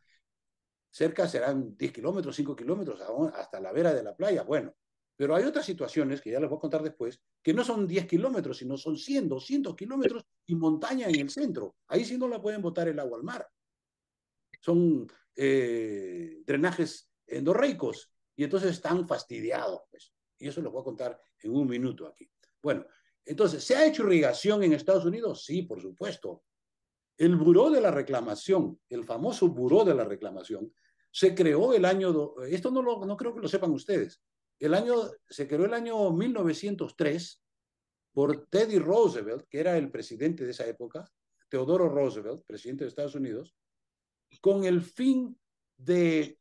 Cerca serán 10 kilómetros, 5 kilómetros, hasta la vera de la playa. Bueno, pero hay otras situaciones, que ya les voy a contar después, que no son 10 kilómetros, sino son 100, 200 kilómetros y montaña en el centro. Ahí sí no la pueden botar el agua al mar. Son drenajes endorreicos y entonces están fastidiados. Pues. Y eso lo voy a contar en un minuto aquí. Bueno, entonces, ¿se ha hecho irrigación en Estados Unidos? Sí, por supuesto. El Buró de la Reclamación, el famoso Buró de la Reclamación, se creó el año, esto no creo que lo sepan ustedes, se creó el año 1903 por Teddy Roosevelt, que era el presidente de esa época, Teodoro Roosevelt, presidente de Estados Unidos, con el fin de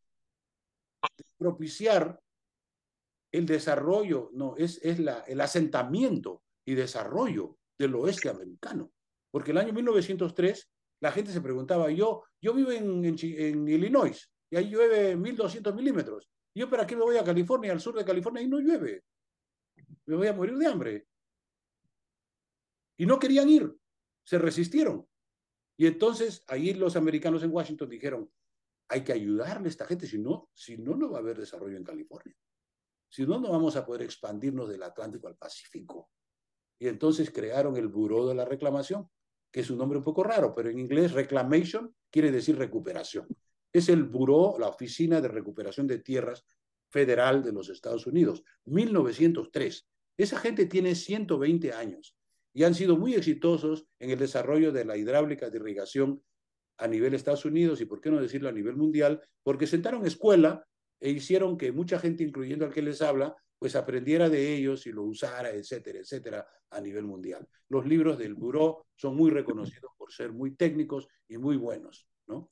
propiciar el desarrollo, no, el asentamiento y desarrollo del oeste americano. Porque el año 1903 la gente se preguntaba, yo vivo en Illinois y ahí llueve 1200 milímetros. ¿Yo para qué me voy a California, al sur de California? Ahí no llueve. Me voy a morir de hambre. Y no querían ir, se resistieron. Y entonces ahí los americanos en Washington dijeron, hay que ayudarle a esta gente, no va a haber desarrollo en California. Si no, no vamos a poder expandirnos del Atlántico al Pacífico. Y entonces crearon el Buró de la Reclamación, que es un nombre un poco raro, pero en inglés reclamation quiere decir recuperación. Es el Buró, la Oficina de Recuperación de Tierras Federal de los Estados Unidos, 1903. Esa gente tiene 120 años y han sido muy exitosos en el desarrollo de la hidráulica de irrigación a nivel Estados Unidos y por qué no decirlo a nivel mundial, porque sentaron escuela e hicieron que mucha gente, incluyendo al que les habla, pues aprendiera de ellos y lo usara, etcétera, etcétera, a nivel mundial. Los libros del Buró son muy reconocidos por ser muy técnicos y muy buenos, ¿no?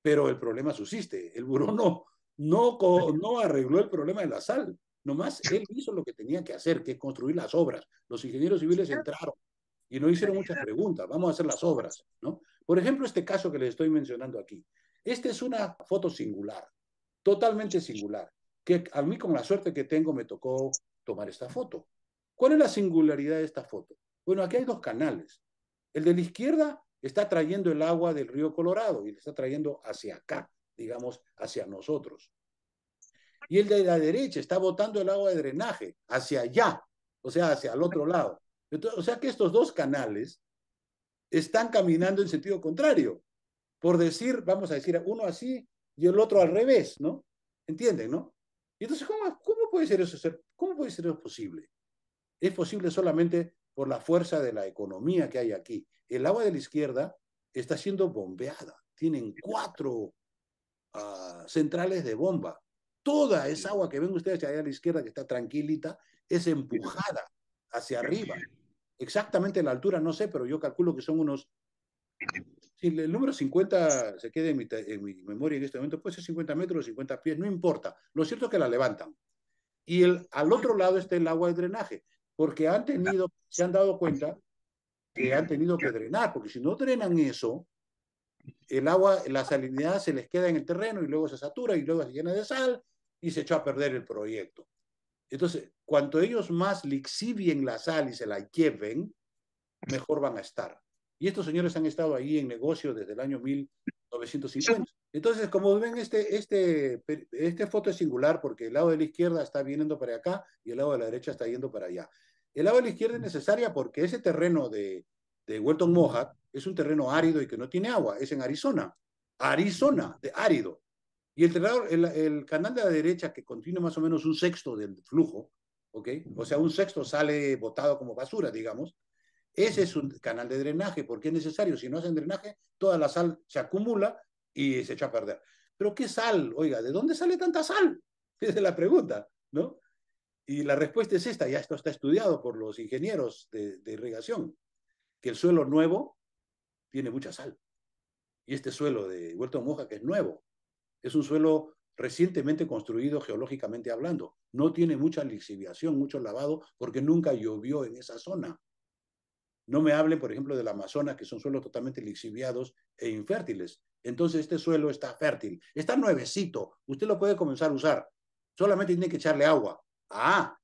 Pero el problema subsiste. El Buró no arregló el problema de la sal. Nomás él hizo lo que tenía que hacer, que es construir las obras. Los ingenieros civiles entraron y no hicieron muchas preguntas. Vamos a hacer las obras, ¿no? Por ejemplo, este caso que les estoy mencionando aquí. Esta es una foto singular, totalmente singular, que a mí con la suerte que tengo me tocó tomar esta foto. ¿Cuál es la singularidad de esta foto? Bueno, aquí hay dos canales. El de la izquierda está trayendo el agua del río Colorado y le está trayendo hacia acá, digamos, hacia nosotros. Y el de la derecha está botando el agua de drenaje hacia allá, o sea, hacia el otro lado. Entonces, o sea que estos dos canales están caminando en sentido contrario. Por decir, vamos a decir, uno así y el otro al revés, ¿no? ¿Entienden, no? Y entonces, ¿cómo puede ser eso? ¿Cómo puede ser eso posible? Es posible solamente por la fuerza de la economía que hay aquí. El agua de la izquierda está siendo bombeada. Tienen 4 centrales de bomba. Toda esa agua que ven ustedes allá a la izquierda, que está tranquilita, es empujada hacia arriba. Exactamente la altura, no sé, pero yo calculo que son unos... Si el número 50 se queda en mi memoria en este momento, puede ser 50 metros, 50 pies, no importa. Lo cierto es que la levantan. Y al otro lado está el agua de drenaje, porque se han dado cuenta que han tenido que drenar, porque si no drenan eso, el agua, la salinidad se les queda en el terreno y luego se satura y luego se llena de sal y se echó a perder el proyecto. Entonces, cuanto ellos más lixivien la sal y se la lleven, mejor van a estar. Y estos señores han estado ahí en negocio desde el año 1950. Entonces, como ven, este foto es singular porque el lado de la izquierda está viniendo para acá y el lado de la derecha está yendo para allá. El lado de la izquierda es necesaria porque ese terreno de Welton Mohawk es un terreno árido y que no tiene agua. Es en Arizona. Arizona, de árido. Y el canal de la derecha, que contiene más o menos un sexto del flujo, ¿ok? O sea, un sexto sale botado como basura, digamos. Ese es un canal de drenaje, porque es necesario. Si no hacen drenaje, toda la sal se acumula y se echa a perder. Pero ¿qué sal? Oiga, ¿de dónde sale tanta sal? Esa es la pregunta, ¿no? Y la respuesta es esta, ya esto está estudiado por los ingenieros de irrigación, que el suelo nuevo tiene mucha sal. Y este suelo de Huerto Moja, que es nuevo, es un suelo recientemente construido geológicamente hablando. No tiene mucha lixiviación, mucho lavado, porque nunca llovió en esa zona. No me hablen, por ejemplo, del Amazonas, que son suelos totalmente lixiviados e infértiles. Entonces, este suelo está fértil, está nuevecito. Usted lo puede comenzar a usar. Solamente tiene que echarle agua. Ah,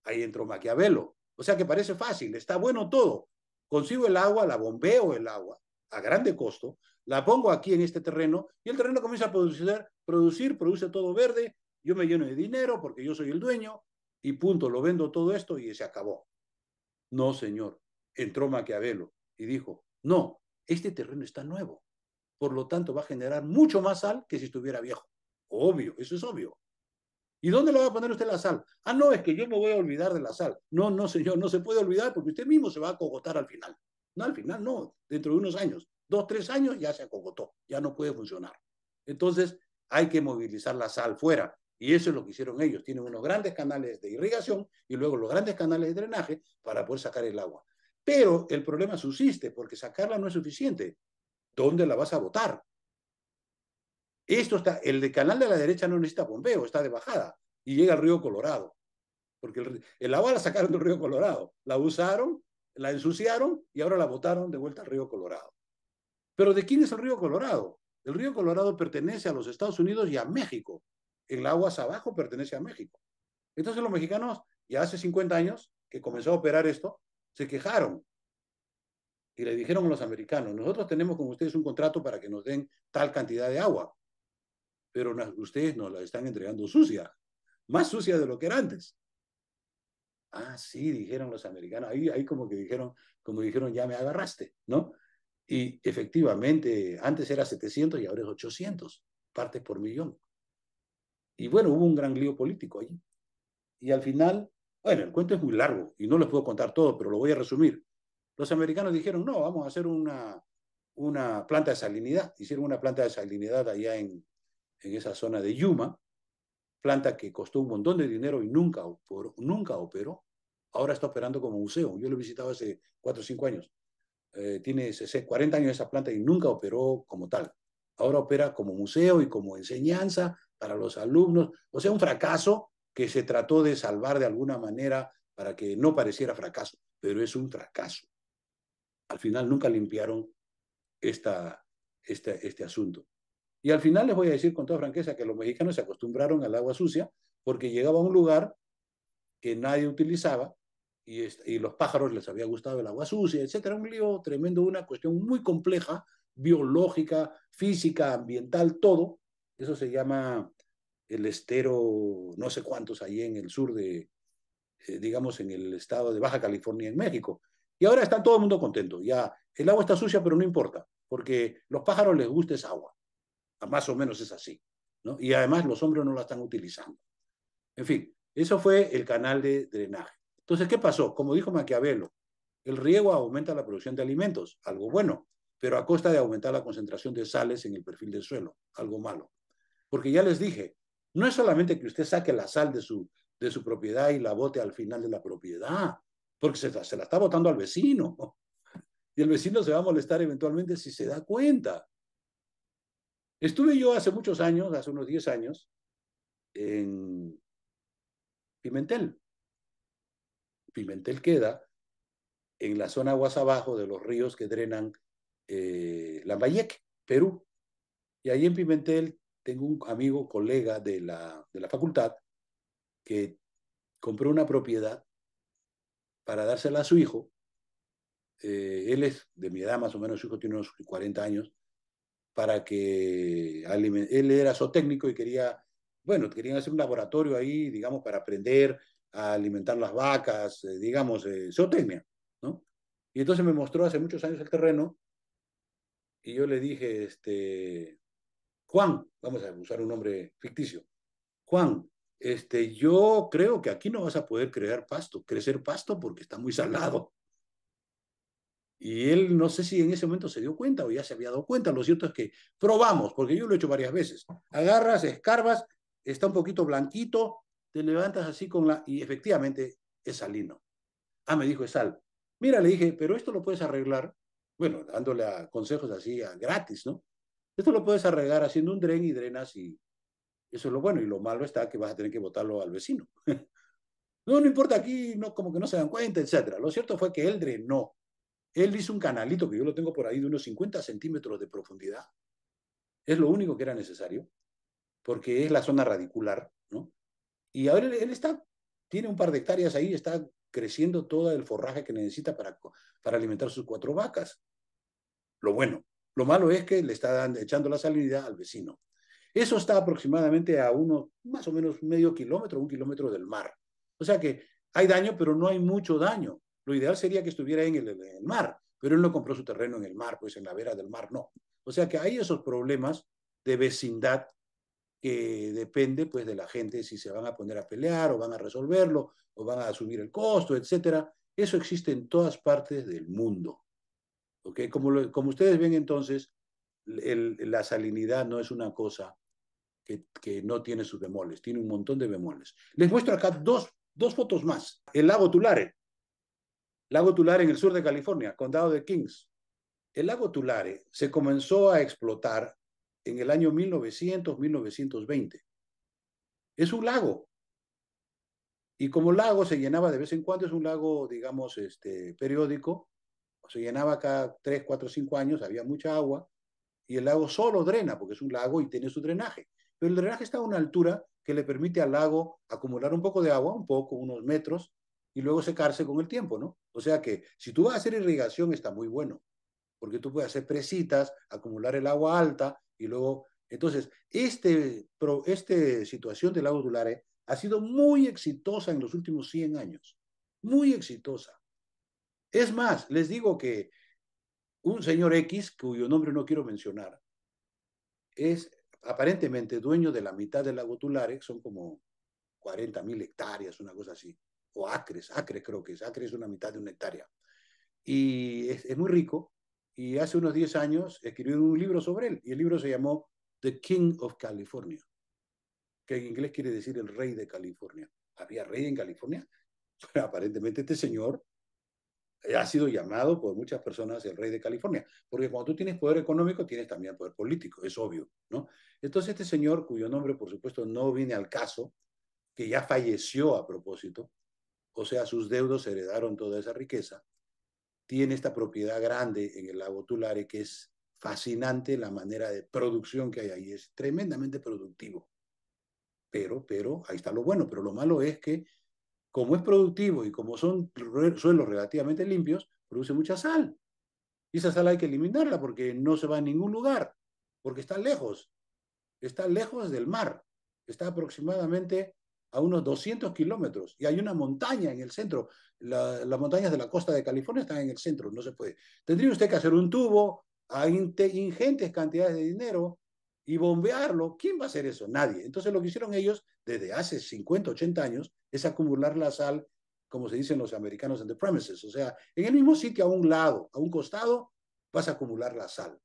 ahí entró Maquiavelo. O sea que parece fácil, está bueno todo. Consigo el agua, la bombeo el agua a grande costo, la pongo aquí en este terreno y el terreno comienza a produce todo verde. Yo me lleno de dinero porque yo soy el dueño y punto, lo vendo todo esto y se acabó. No, señor. Entró Maquiavelo y dijo, no, este terreno está nuevo. Por lo tanto, va a generar mucho más sal que si estuviera viejo. Obvio, eso es obvio. ¿Y dónde le va a poner usted la sal? Ah, no, es que yo me voy a olvidar de la sal. No, no, señor, no se puede olvidar porque usted mismo se va a acogotar al final. No, al final no, dentro de unos años, 2, 3 años ya se acogotó, ya no puede funcionar. Entonces, hay que movilizar la sal fuera. Y eso es lo que hicieron ellos. Tienen unos grandes canales de irrigación y luego los grandes canales de drenaje para poder sacar el agua. Pero el problema subsiste porque sacarla no es suficiente. ¿Dónde la vas a botar? Esto está, el de canal de la derecha no necesita bombeo, está de bajada y llega al río Colorado, porque el agua la sacaron del río Colorado, la usaron, la ensuciaron y ahora la botaron de vuelta al río Colorado. Pero ¿de quién es el río Colorado? El río Colorado pertenece a los Estados Unidos y a México. El aguas abajo pertenece a México. Entonces los mexicanos, ya hace 50 años que comenzó a operar esto, se quejaron y le dijeron a los americanos, nosotros tenemos con ustedes un contrato para que nos den tal cantidad de agua, pero ustedes nos la están entregando sucia, más sucia de lo que era antes. Ah, sí, dijeron los americanos, ahí como dijeron, ya me agarraste, ¿no? Y efectivamente, antes era 700 y ahora es 800 partes por millón. Y bueno, hubo un gran lío político allí. Y al final, bueno, el cuento es muy largo y no les puedo contar todo, pero lo voy a resumir. Los americanos dijeron, no, vamos a hacer una planta de salinidad. Hicieron una planta de salinidad allá en esa zona de Yuma, planta que costó un montón de dinero y nunca operó. Ahora está operando como museo. Yo lo he visitado hace 4 o 5 años. Tiene 40 años esa planta y nunca operó como tal. Ahora opera como museo y como enseñanza para los alumnos. O sea, un fracaso que se trató de salvar de alguna manera para que no pareciera fracaso, pero es un fracaso. Al final nunca limpiaron este asunto. Y al final les voy a decir con toda franqueza que los mexicanos se acostumbraron al agua sucia porque llegaba a un lugar que nadie utilizaba y los pájaros les había gustado el agua sucia, etcétera. Un lío tremendo, una cuestión muy compleja, biológica, física, ambiental, todo. Eso se llama el estero, no sé cuántos, ahí en el sur digamos, en el estado de Baja California, en México. Y ahora está todo el mundo contento. Ya el agua está sucia, pero no importa, porque los pájaros les gusta esa agua. Más o menos es así, ¿no? Y además los hombres no la están utilizando. En fin, eso fue el canal de drenaje. Entonces, ¿qué pasó? Como dijo Maquiavelo, el riego aumenta la producción de alimentos, algo bueno, pero a costa de aumentar la concentración de sales en el perfil del suelo, algo malo. Porque ya les dije, no es solamente que usted saque la sal de su propiedad y la bote al final de la propiedad, porque se la está botando al vecino. Y el vecino se va a molestar eventualmente si se da cuenta. Estuve yo hace muchos años, hace unos 10 años, en Pimentel. Pimentel queda en la zona aguas abajo de los ríos que drenan Lambayeque, Perú. Y ahí en Pimentel tengo un amigo, colega de la facultad, que compró una propiedad para dársela a su hijo. Él es de mi edad más o menos, su hijo tiene unos 40 años, para que él era zootécnico y quería, bueno, querían hacer un laboratorio ahí, digamos, para aprender a alimentar las vacas, digamos, zootecnia, ¿no? Y entonces me mostró hace muchos años el terreno y yo le dije, Juan, vamos a usar un nombre ficticio, Juan, yo creo que aquí no vas a poder crecer pasto porque está muy salado. Y él no sé si en ese momento se dio cuenta o ya se había dado cuenta. Lo cierto es que probamos, porque yo lo he hecho varias veces. Agarras, escarbas, está un poquito blanquito, te levantas así con la... Y efectivamente es salino. Ah, me dijo, es sal. Mira, le dije, pero esto lo puedes arreglar, bueno, dándole consejos así gratis, ¿no? Esto lo puedes arreglar haciendo un dren y drenas y eso es lo bueno. Y lo malo está que vas a tener que botarlo al vecino. No, no importa aquí, no, como que no se dan cuenta, etcétera. Lo cierto fue que él drenó. Él hizo un canalito que yo lo tengo por ahí de unos 50 centímetros de profundidad. Es lo único que era necesario, porque es la zona radicular, ¿no? Y ahora él tiene un par de hectáreas ahí, está creciendo todo el forraje que necesita para alimentar sus 4 vacas. Lo bueno. Lo malo es que le está echando la salinidad al vecino. Eso está aproximadamente a más o menos medio kilómetro, 1 kilómetro del mar. O sea que hay daño, pero no hay mucho daño. Lo ideal sería que estuviera en el mar, pero él no compró su terreno en el mar, pues en la vera del mar no. O sea que hay esos problemas de vecindad que depende pues de la gente si se van a poner a pelear o van a resolverlo o van a asumir el costo, etcétera. Eso existe en todas partes del mundo. ¿Okay? Como ustedes ven entonces, la salinidad no es una cosa que no tiene sus bemoles, tiene un montón de bemoles. Les muestro acá dos fotos más. El lago Tulare en el sur de California, condado de Kings. El lago Tulare se comenzó a explotar en el año 1900-1920. Es un lago. Y como lago se llenaba de vez en cuando, es un lago, digamos, periódico, se llenaba cada 3, 4, 5 años, había mucha agua, y el lago solo drena, porque es un lago y tiene su drenaje. Pero el drenaje está a una altura que le permite al lago acumular un poco de agua, un poco, unos metros, y luego secarse con el tiempo, ¿no? O sea que si tú vas a hacer irrigación está muy bueno, porque tú puedes hacer presitas, acumular el agua alta y luego... Entonces, esta situación del lago Tulare ha sido muy exitosa en los últimos 100 años, muy exitosa. Es más, les digo que un señor X, cuyo nombre no quiero mencionar, es aparentemente dueño de la mitad del lago Tulare, son como 40.000 hectáreas, una cosa así, o acres creo que es, acre es una mitad de una hectárea. Y es muy rico, y hace unos 10 años escribió un libro sobre él, y el libro se llamó The King of California, que en inglés quiere decir el rey de California. ¿Había rey en California? Aparentemente este señor ha sido llamado por muchas personas el rey de California, porque cuando tú tienes poder económico, tienes también poder político, es obvio, ¿no? Entonces este señor, cuyo nombre por supuesto no viene al caso, que ya falleció a propósito, o sea, sus deudos heredaron toda esa riqueza, tiene esta propiedad grande en el lago Tulare que es fascinante la manera de producción que hay ahí, es tremendamente productivo, pero ahí está lo bueno, pero lo malo es que como es productivo y como son suelos relativamente limpios, produce mucha sal. Y esa sal hay que eliminarla porque no se va a ningún lugar, porque está lejos del mar, está aproximadamente a unos 200 kilómetros y hay una montaña en el centro. Las montañas de la costa de California están en el centro, no se puede. Tendría usted que hacer un tubo a ingentes cantidades de dinero y bombearlo. ¿Quién va a hacer eso? Nadie. Entonces lo que hicieron ellos desde hace 50, 80 años es acumular la sal, como se dicen los americanos, en the premises. O sea, en el mismo sitio, a un lado, a un costado, vas a acumular la sal.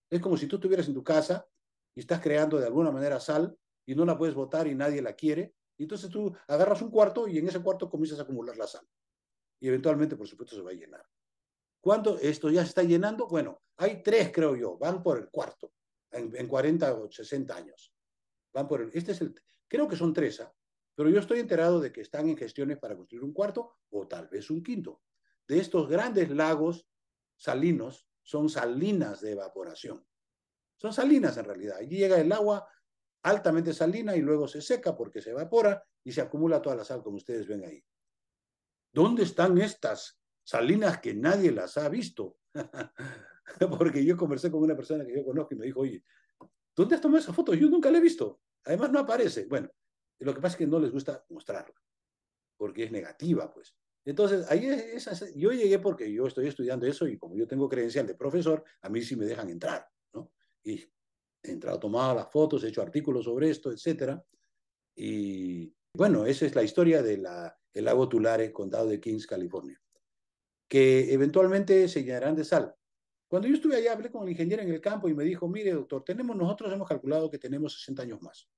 Es como si tú estuvieras en tu casa y estás creando de alguna manera sal y no la puedes botar y nadie la quiere. Y entonces tú agarras un cuarto y en ese cuarto comienzas a acumular la sal. Y eventualmente, por supuesto, se va a llenar. ¿Cuándo esto ya se está llenando? Bueno, hay 3, creo yo, van por el cuarto, en 40 o 60 años. Van por creo que son 3, ¿eh? Pero yo estoy enterado de que están en gestiones para construir un cuarto o tal vez un quinto. de estos grandes lagos salinos son salinas de evaporación. Son salinas en realidad. Allí llega el agua altamente salina y luego se seca porque se evapora y se acumula toda la sal, como ustedes ven ahí. ¿Dónde están estas salinas que nadie las ha visto? Porque yo conversé con una persona que yo conozco y me dijo, oye, ¿dónde has tomado esa foto? Yo nunca la he visto. Además no aparece. Bueno, lo que pasa es que no les gusta mostrarla, porque es negativa, pues. Entonces, ahí yo llegué porque yo estoy estudiando eso y como yo tengo credencial de profesor, a mí sí me dejan entrar, ¿no? Y he entrado, tomado las fotos, he hecho artículos sobre esto, etcétera. Y bueno, esa es la historia del lago Tulare, condado de Kings, California, que eventualmente se llenarán de sal. Cuando yo estuve allá, hablé con el ingeniero en el campo y me dijo, mire, doctor, nosotros hemos calculado que tenemos 60 años más.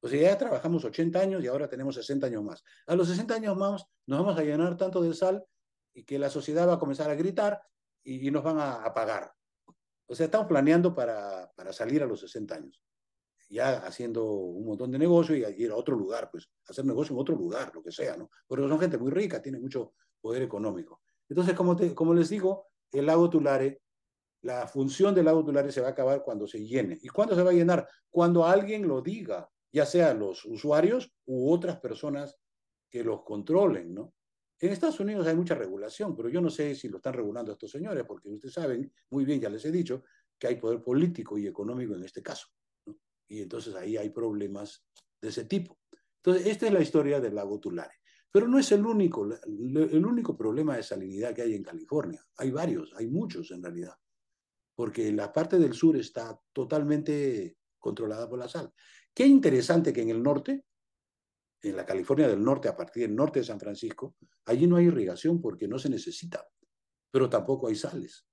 O sea, ya trabajamos 80 años y ahora tenemos 60 años más. A los 60 años más nos vamos a llenar tanto de sal y que la sociedad va a comenzar a gritar y nos van a pagar. O sea, estamos planeando para salir a los 60 años, ya haciendo un montón de negocio y ir a otro lugar, pues hacer negocio en otro lugar, lo que sea, ¿no? Porque son gente muy rica, tiene mucho poder económico. Entonces, como les digo, el lago Tulare, la función del lago Tulare se va a acabar cuando se llene. ¿Y cuándo se va a llenar? Cuando alguien lo diga, ya sea los usuarios u otras personas que los controlen, ¿no? En Estados Unidos hay mucha regulación, pero yo no sé si lo están regulando estos señores, porque ustedes saben muy bien, ya les he dicho, que hay poder político y económico en este caso, ¿no? Y entonces ahí hay problemas de ese tipo. Entonces, esta es la historia del lago Tulare. Pero no es el único problema de salinidad que hay en California. Hay varios, hay muchos en realidad, porque la parte del sur está totalmente controlada por la sal. Qué interesante que en el norte, en la California del norte, a partir del norte de San Francisco, allí no hay irrigación porque no se necesita, pero tampoco hay sales.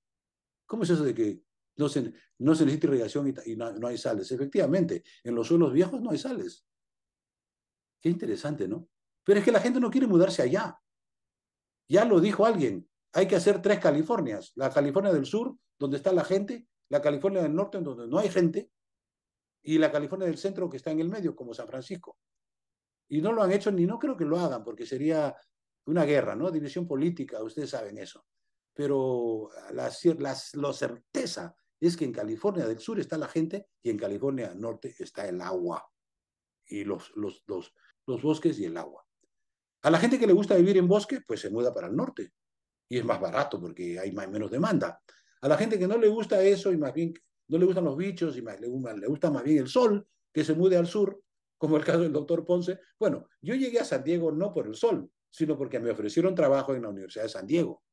¿Cómo es eso de que no se necesita irrigación y no hay sales? Efectivamente, en los suelos viejos no hay sales. Qué interesante, ¿no? Pero es que la gente no quiere mudarse allá. Ya lo dijo alguien, hay que hacer tres Californias. La California del sur, donde está la gente, la California del norte, donde no hay gente, y la California del centro, que está en el medio, como San Francisco. Y no lo han hecho ni no creo que lo hagan, porque sería una guerra, ¿no? División política, ustedes saben eso. Pero la certeza es que en California del sur está la gente y en California del norte está el agua y los bosques y el agua. A la gente que le gusta vivir en bosque, pues se muda para el norte y es más barato porque hay menos demanda. A la gente que no le gusta eso y más bien no le gustan los bichos y le gusta más bien el sol, que se mude al sur, como el caso del doctor Ponce. Bueno, yo llegué a San Diego no por el sol, sino porque me ofrecieron trabajo en la Universidad de San Diego.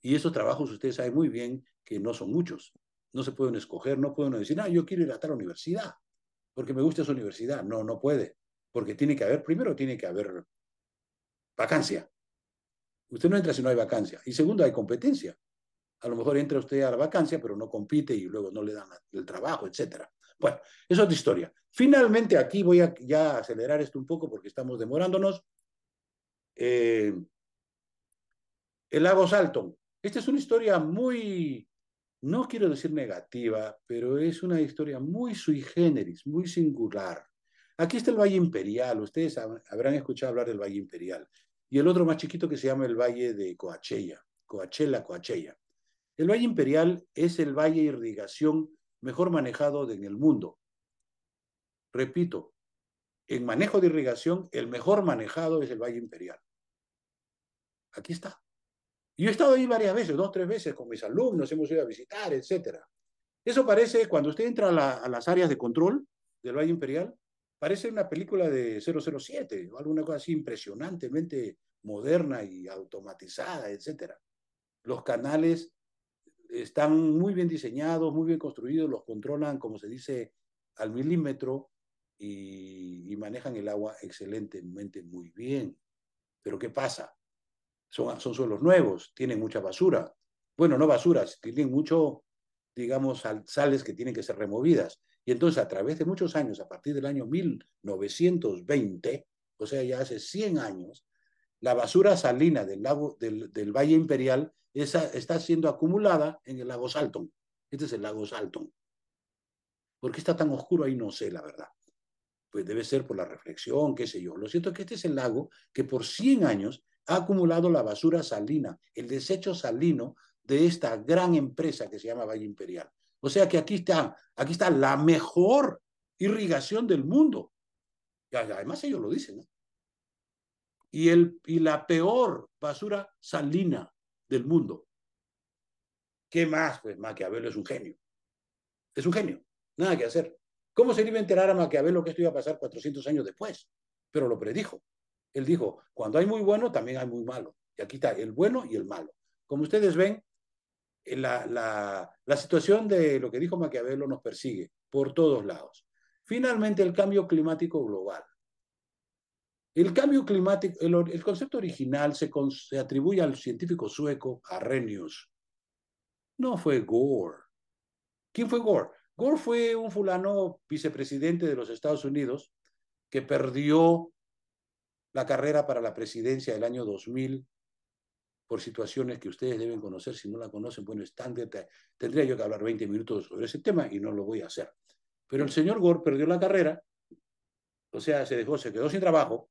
Y esos trabajos ustedes saben muy bien que no son muchos. No se pueden escoger, no pueden decir, ah, yo quiero ir a tal universidad porque me gusta esa universidad. No, no puede, porque primero tiene que haber vacancia. Usted no entra si no hay vacancia. Y segundo, hay competencia. A lo mejor entra usted a la vacancia, pero no compite y luego no le dan el trabajo, etcétera. Bueno, es otra historia. Finalmente, aquí voy a ya acelerar esto un poco porque estamos demorándonos. Eh, el lago Salton. Esta es una historia muy, no quiero decir negativa, pero es una historia muy sui generis, muy singular. Aquí está el Valle Imperial. Ustedes habrán escuchado hablar del Valle Imperial. Y el otro más chiquito que se llama el Valle de Coachella. Coachella. El Valle Imperial es el valle de irrigación mejor manejado en el mundo. Repito, en manejo de irrigación, el mejor manejado es el Valle Imperial. Aquí está. Yo he estado ahí varias veces, 2, 3 veces con mis alumnos, hemos ido a visitar, etcétera. Eso parece, cuando usted entra a las áreas de control del Valle Imperial, parece una película de 007 o alguna cosa así impresionantemente moderna y automatizada, etcétera. Los canales están muy bien diseñados, muy bien construidos, los controlan, como se dice, al milímetro y manejan el agua excelentemente muy bien. Pero ¿qué pasa? Son suelos nuevos, tienen mucha basura. Bueno, no basuras, tienen mucho, digamos, sales que tienen que ser removidas. Y entonces, a través de muchos años, a partir del año 1920, o sea, ya hace 100 años, la basura salina del Valle Imperial está siendo acumulada en el lago Salton. Este es el lago Salton. ¿Por qué está tan oscuro ahí? No sé, la verdad. Pues debe ser por la reflexión, qué sé yo. Lo cierto es que este es el lago que por 100 años ha acumulado la basura salina, el desecho salino de esta gran empresa que se llama Valle Imperial. O sea que aquí está la mejor irrigación del mundo. Y además ellos lo dicen, ¿no? Y la peor basura salina del mundo. ¿Qué más? Pues Maquiavelo es un genio. Es un genio. Nada que hacer. ¿Cómo se le iba a enterar a Maquiavelo que esto iba a pasar 400 años después? Pero lo predijo. Él dijo, cuando hay muy bueno, también hay muy malo. Y aquí está el bueno y el malo. Como ustedes ven, la situación de lo que dijo Maquiavelo nos persigue por todos lados. Finalmente, el cambio climático global. El cambio climático, el concepto original se atribuye al científico sueco Arrhenius. No fue Gore. ¿Quién fue Gore? Gore fue un fulano vicepresidente de los Estados Unidos que perdió la carrera para la presidencia del año 2000 por situaciones que ustedes deben conocer. Si no la conocen, bueno, tendría yo que hablar 20 minutos sobre ese tema y no lo voy a hacer. Pero el señor Gore perdió la carrera, o sea, se quedó sin trabajo,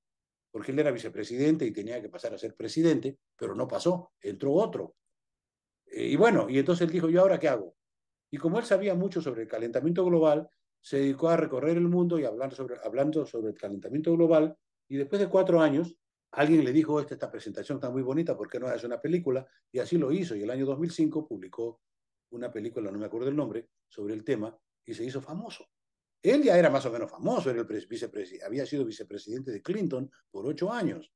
porque él era vicepresidente y tenía que pasar a ser presidente, pero no pasó, entró otro. Y bueno, y entonces él dijo, ¿yo ahora qué hago? Y como él sabía mucho sobre el calentamiento global, se dedicó a recorrer el mundo y hablando sobre el calentamiento global, y después de 4 años, alguien le dijo, esta presentación está muy bonita, ¿por qué no haces una película? Y así lo hizo, y el año 2005 publicó una película, no me acuerdo el nombre, sobre el tema, y se hizo famoso. Él ya era más o menos famoso, era había sido vicepresidente de Clinton por 8 años,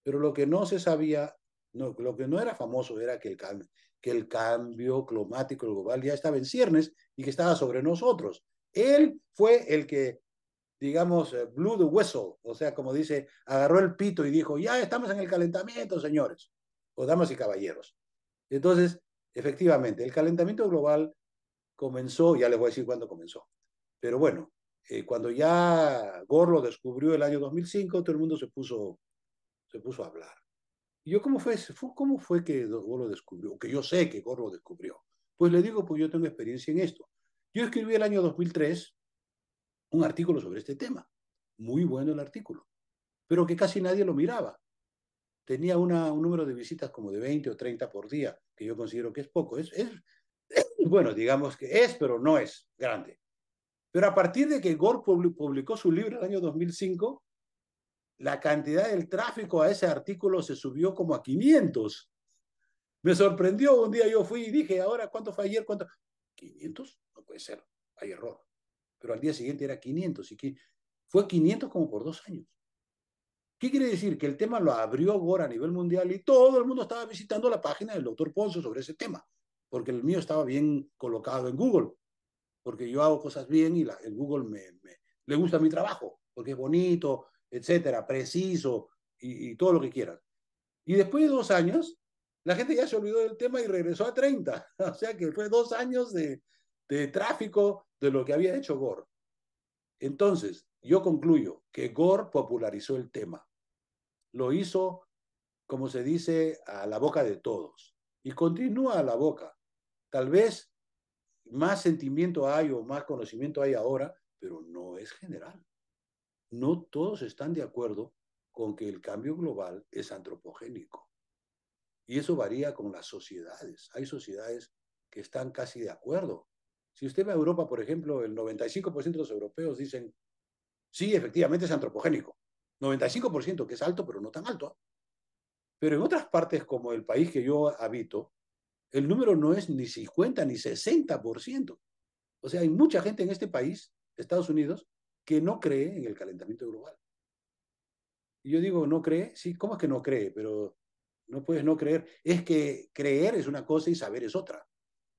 pero lo que no se sabía, no, lo que no era famoso era que el cambio climático global ya estaba en ciernes y que estaba sobre nosotros. Él fue el que, digamos, blew the whistle, o sea, como dice, agarró el pito y dijo, ya estamos en el calentamiento, señores, o damas y caballeros. Entonces, efectivamente, el calentamiento global comenzó, ya les voy a decir cuándo comenzó, pero bueno, cuando ya Gore lo descubrió el año 2005, todo el mundo se puso a hablar. ¿Y yo cómo fue que Gore lo descubrió? Que yo sé que Gore lo descubrió. Pues le digo, pues yo tengo experiencia en esto. Yo escribí el año 2003 un artículo sobre este tema. Muy bueno el artículo, pero que casi nadie lo miraba. Tenía un número de visitas como de 20 o 30 por día, que yo considero que es poco. Bueno, digamos que es, pero no es grande. Pero a partir de que Gore publicó su libro en el año 2005, la cantidad del tráfico a ese artículo se subió como a 500. Me sorprendió, un día yo fui y dije, ahora, ¿cuánto fue ayer? ¿Cuánto? 500, no puede ser, hay error. Pero al día siguiente era 500 y fue 500 como por 2 años. ¿Qué quiere decir? Que el tema lo abrió Gore a nivel mundial y todo el mundo estaba visitando la página del doctor Ponzo sobre ese tema, porque el mío estaba bien colocado en Google, porque yo hago cosas bien y el Google le gusta mi trabajo, porque es bonito, etcétera, preciso y todo lo que quieran. Y después de 2 años, la gente ya se olvidó del tema y regresó a 30. O sea que fue 2 años de tráfico de lo que había hecho Gore. Entonces, yo concluyo que Gore popularizó el tema. Lo hizo, como se dice, a la boca de todos. Y continúa a la boca. Tal vez más sentimiento hay o más conocimiento hay ahora, pero no es general. No todos están de acuerdo con que el cambio global es antropogénico. Y eso varía con las sociedades. Hay sociedades que están casi de acuerdo. Si usted va a Europa, por ejemplo, el 95% de los europeos dicen, sí, efectivamente es antropogénico. 95%, que es alto, pero no tan alto. Pero en otras partes, como el país que yo habito, el número no es ni 50 ni 60%. O sea, hay mucha gente en este país, Estados Unidos, que no cree en el calentamiento global. Y yo digo, ¿no cree? Sí, ¿cómo es que no cree? Pero no puedes no creer. Es que creer es una cosa y saber es otra.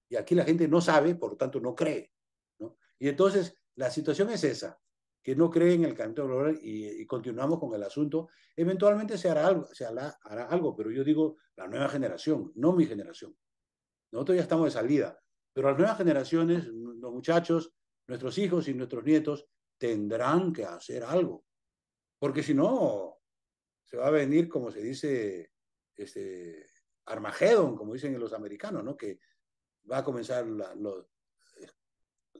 Y aquí la gente no sabe, por lo tanto no cree, ¿no? Y entonces la situación es esa, que no cree en el calentamiento global y continuamos con el asunto. Eventualmente hará algo, pero yo digo la nueva generación, no mi generación. Nosotros ya estamos de salida, pero las nuevas generaciones, los muchachos, nuestros hijos y nuestros nietos tendrán que hacer algo, porque si no, se va a venir, como se dice, Armagedón, como dicen los americanos, ¿no? Que va a comenzar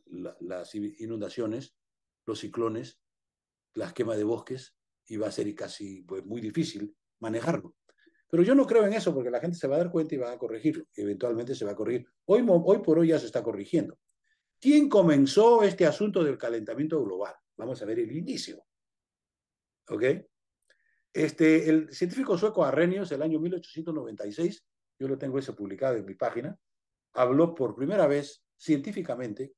las inundaciones, los ciclones, las quemas de bosques, y va a ser casi pues, muy difícil manejarlo. Pero yo no creo en eso porque la gente se va a dar cuenta y va a corregirlo. Eventualmente se va a corregir. Hoy por hoy ya se está corrigiendo. ¿Quién comenzó este asunto del calentamiento global? Vamos a ver el inicio. ¿Ok? El científico sueco Arrhenius, el año 1896, yo lo tengo ese publicado en mi página, habló por primera vez científicamente,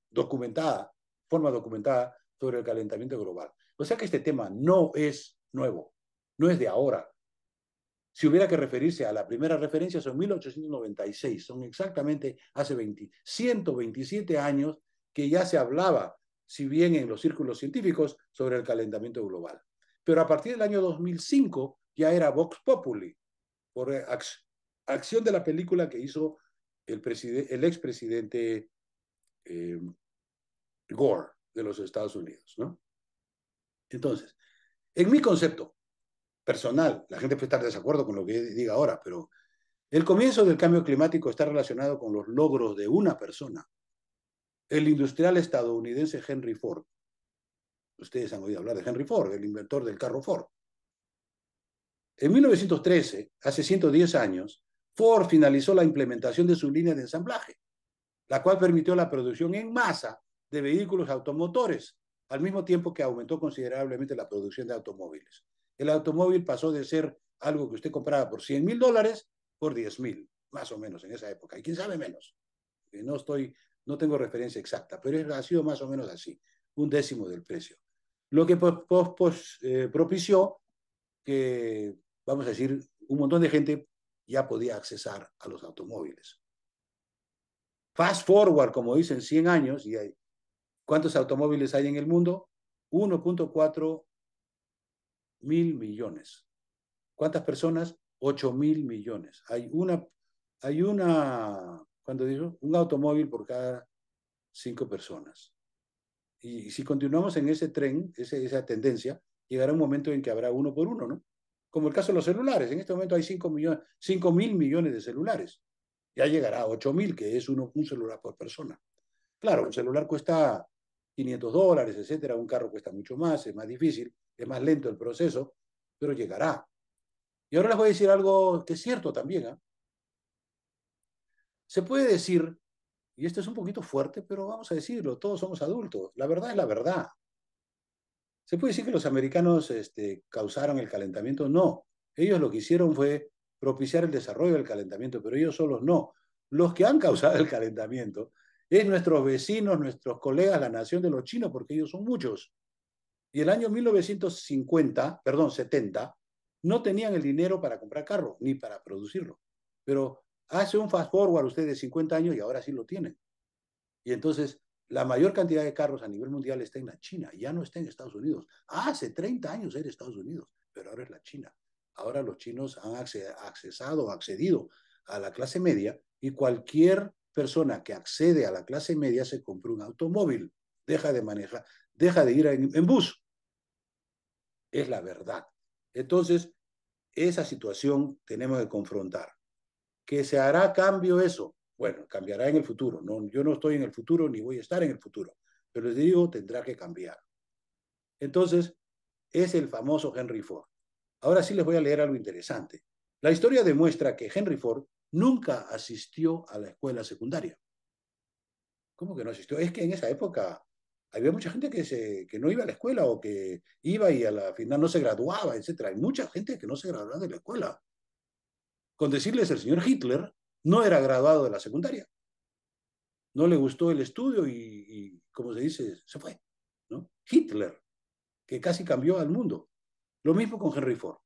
forma documentada, sobre el calentamiento global. O sea que este tema no es nuevo, no es de ahora. Si hubiera que referirse a la primera referencia, son 1896, son exactamente hace 127 años que ya se hablaba, si bien en los círculos científicos, sobre el calentamiento global. Pero a partir del año 2005 ya era Vox Populi, por acción de la película que hizo el expresidente Gore de los Estados Unidos, ¿no? Entonces, en mi concepto personal, la gente puede estar de desacuerdo con lo que diga ahora, pero el comienzo del cambio climático está relacionado con los logros de una persona, el industrial estadounidense Henry Ford. Ustedes han oído hablar de Henry Ford, el inventor del carro Ford. En 1913, hace 110 años, Ford finalizó la implementación de su línea de ensamblaje, la cual permitió la producción en masa de vehículos automotores, al mismo tiempo que aumentó considerablemente la producción de automóviles. El automóvil pasó de ser algo que usted compraba por $100,000 por 10,000, más o menos en esa época, y quién sabe menos. No tengo referencia exacta, pero ha sido más o menos así, un décimo del precio. Lo que propició que, vamos a decir, un montón de gente ya podía accesar a los automóviles. Fast forward, como dicen, 100 años, y ¿cuántos automóviles hay en el mundo? 1.4 mil millones. ¿Cuántas personas? 8,000 millones. ¿Cuánto digo? Un automóvil por cada 5 personas. Y si continuamos en ese tren, esa tendencia, llegará un momento en que habrá uno por uno, ¿no? Como el caso de los celulares. En este momento hay 5,000 millones de celulares. Ya llegará a 8,000, que es un celular por persona. Claro, un celular cuesta $500, etcétera. Un carro cuesta mucho más, es más difícil, es más lento el proceso, pero llegará. Y ahora les voy a decir algo que es cierto también, ¿eh? Se puede decir, y esto es un poquito fuerte, pero vamos a decirlo, todos somos adultos. La verdad es la verdad. ¿Se puede decir que los americanos causaron el calentamiento? No. Ellos lo que hicieron fue propiciar el desarrollo del calentamiento, pero ellos solos no. Los que han causado el calentamiento es nuestros vecinos, nuestros colegas, la nación de los chinos, porque ellos son muchos. Y el año 70, no tenían el dinero para comprar carro, ni para producirlo. Pero hace un fast forward usted de 50 años y ahora sí lo tienen. Y entonces la mayor cantidad de carros a nivel mundial está en la China, ya no está en Estados Unidos. Hace 30 años era Estados Unidos, pero ahora es la China. Ahora los chinos han accedido a la clase media y cualquier persona que accede a la clase media se compra un automóvil, deja de manejar, deja de ir en bus. Es la verdad. Entonces, esa situación tenemos que confrontar. ¿Que se hará cambio eso? Bueno, cambiará en el futuro. No, yo no estoy en el futuro ni voy a estar en el futuro, pero les digo, tendrá que cambiar. Entonces, es el famoso Henry Ford. Ahora sí les voy a leer algo interesante. La historia demuestra que Henry Ford nunca asistió a la escuela secundaria. ¿Cómo que no asistió? Es que en esa época había mucha gente que no iba a la escuela o que iba y a la final no se graduaba, etc. Hay mucha gente que no se graduaba de la escuela. Con decirles, el señor Hitler no era graduado de la secundaria. No le gustó el estudio como se dice, se fue, ¿no? Hitler, que casi cambió al mundo. Lo mismo con Henry Ford.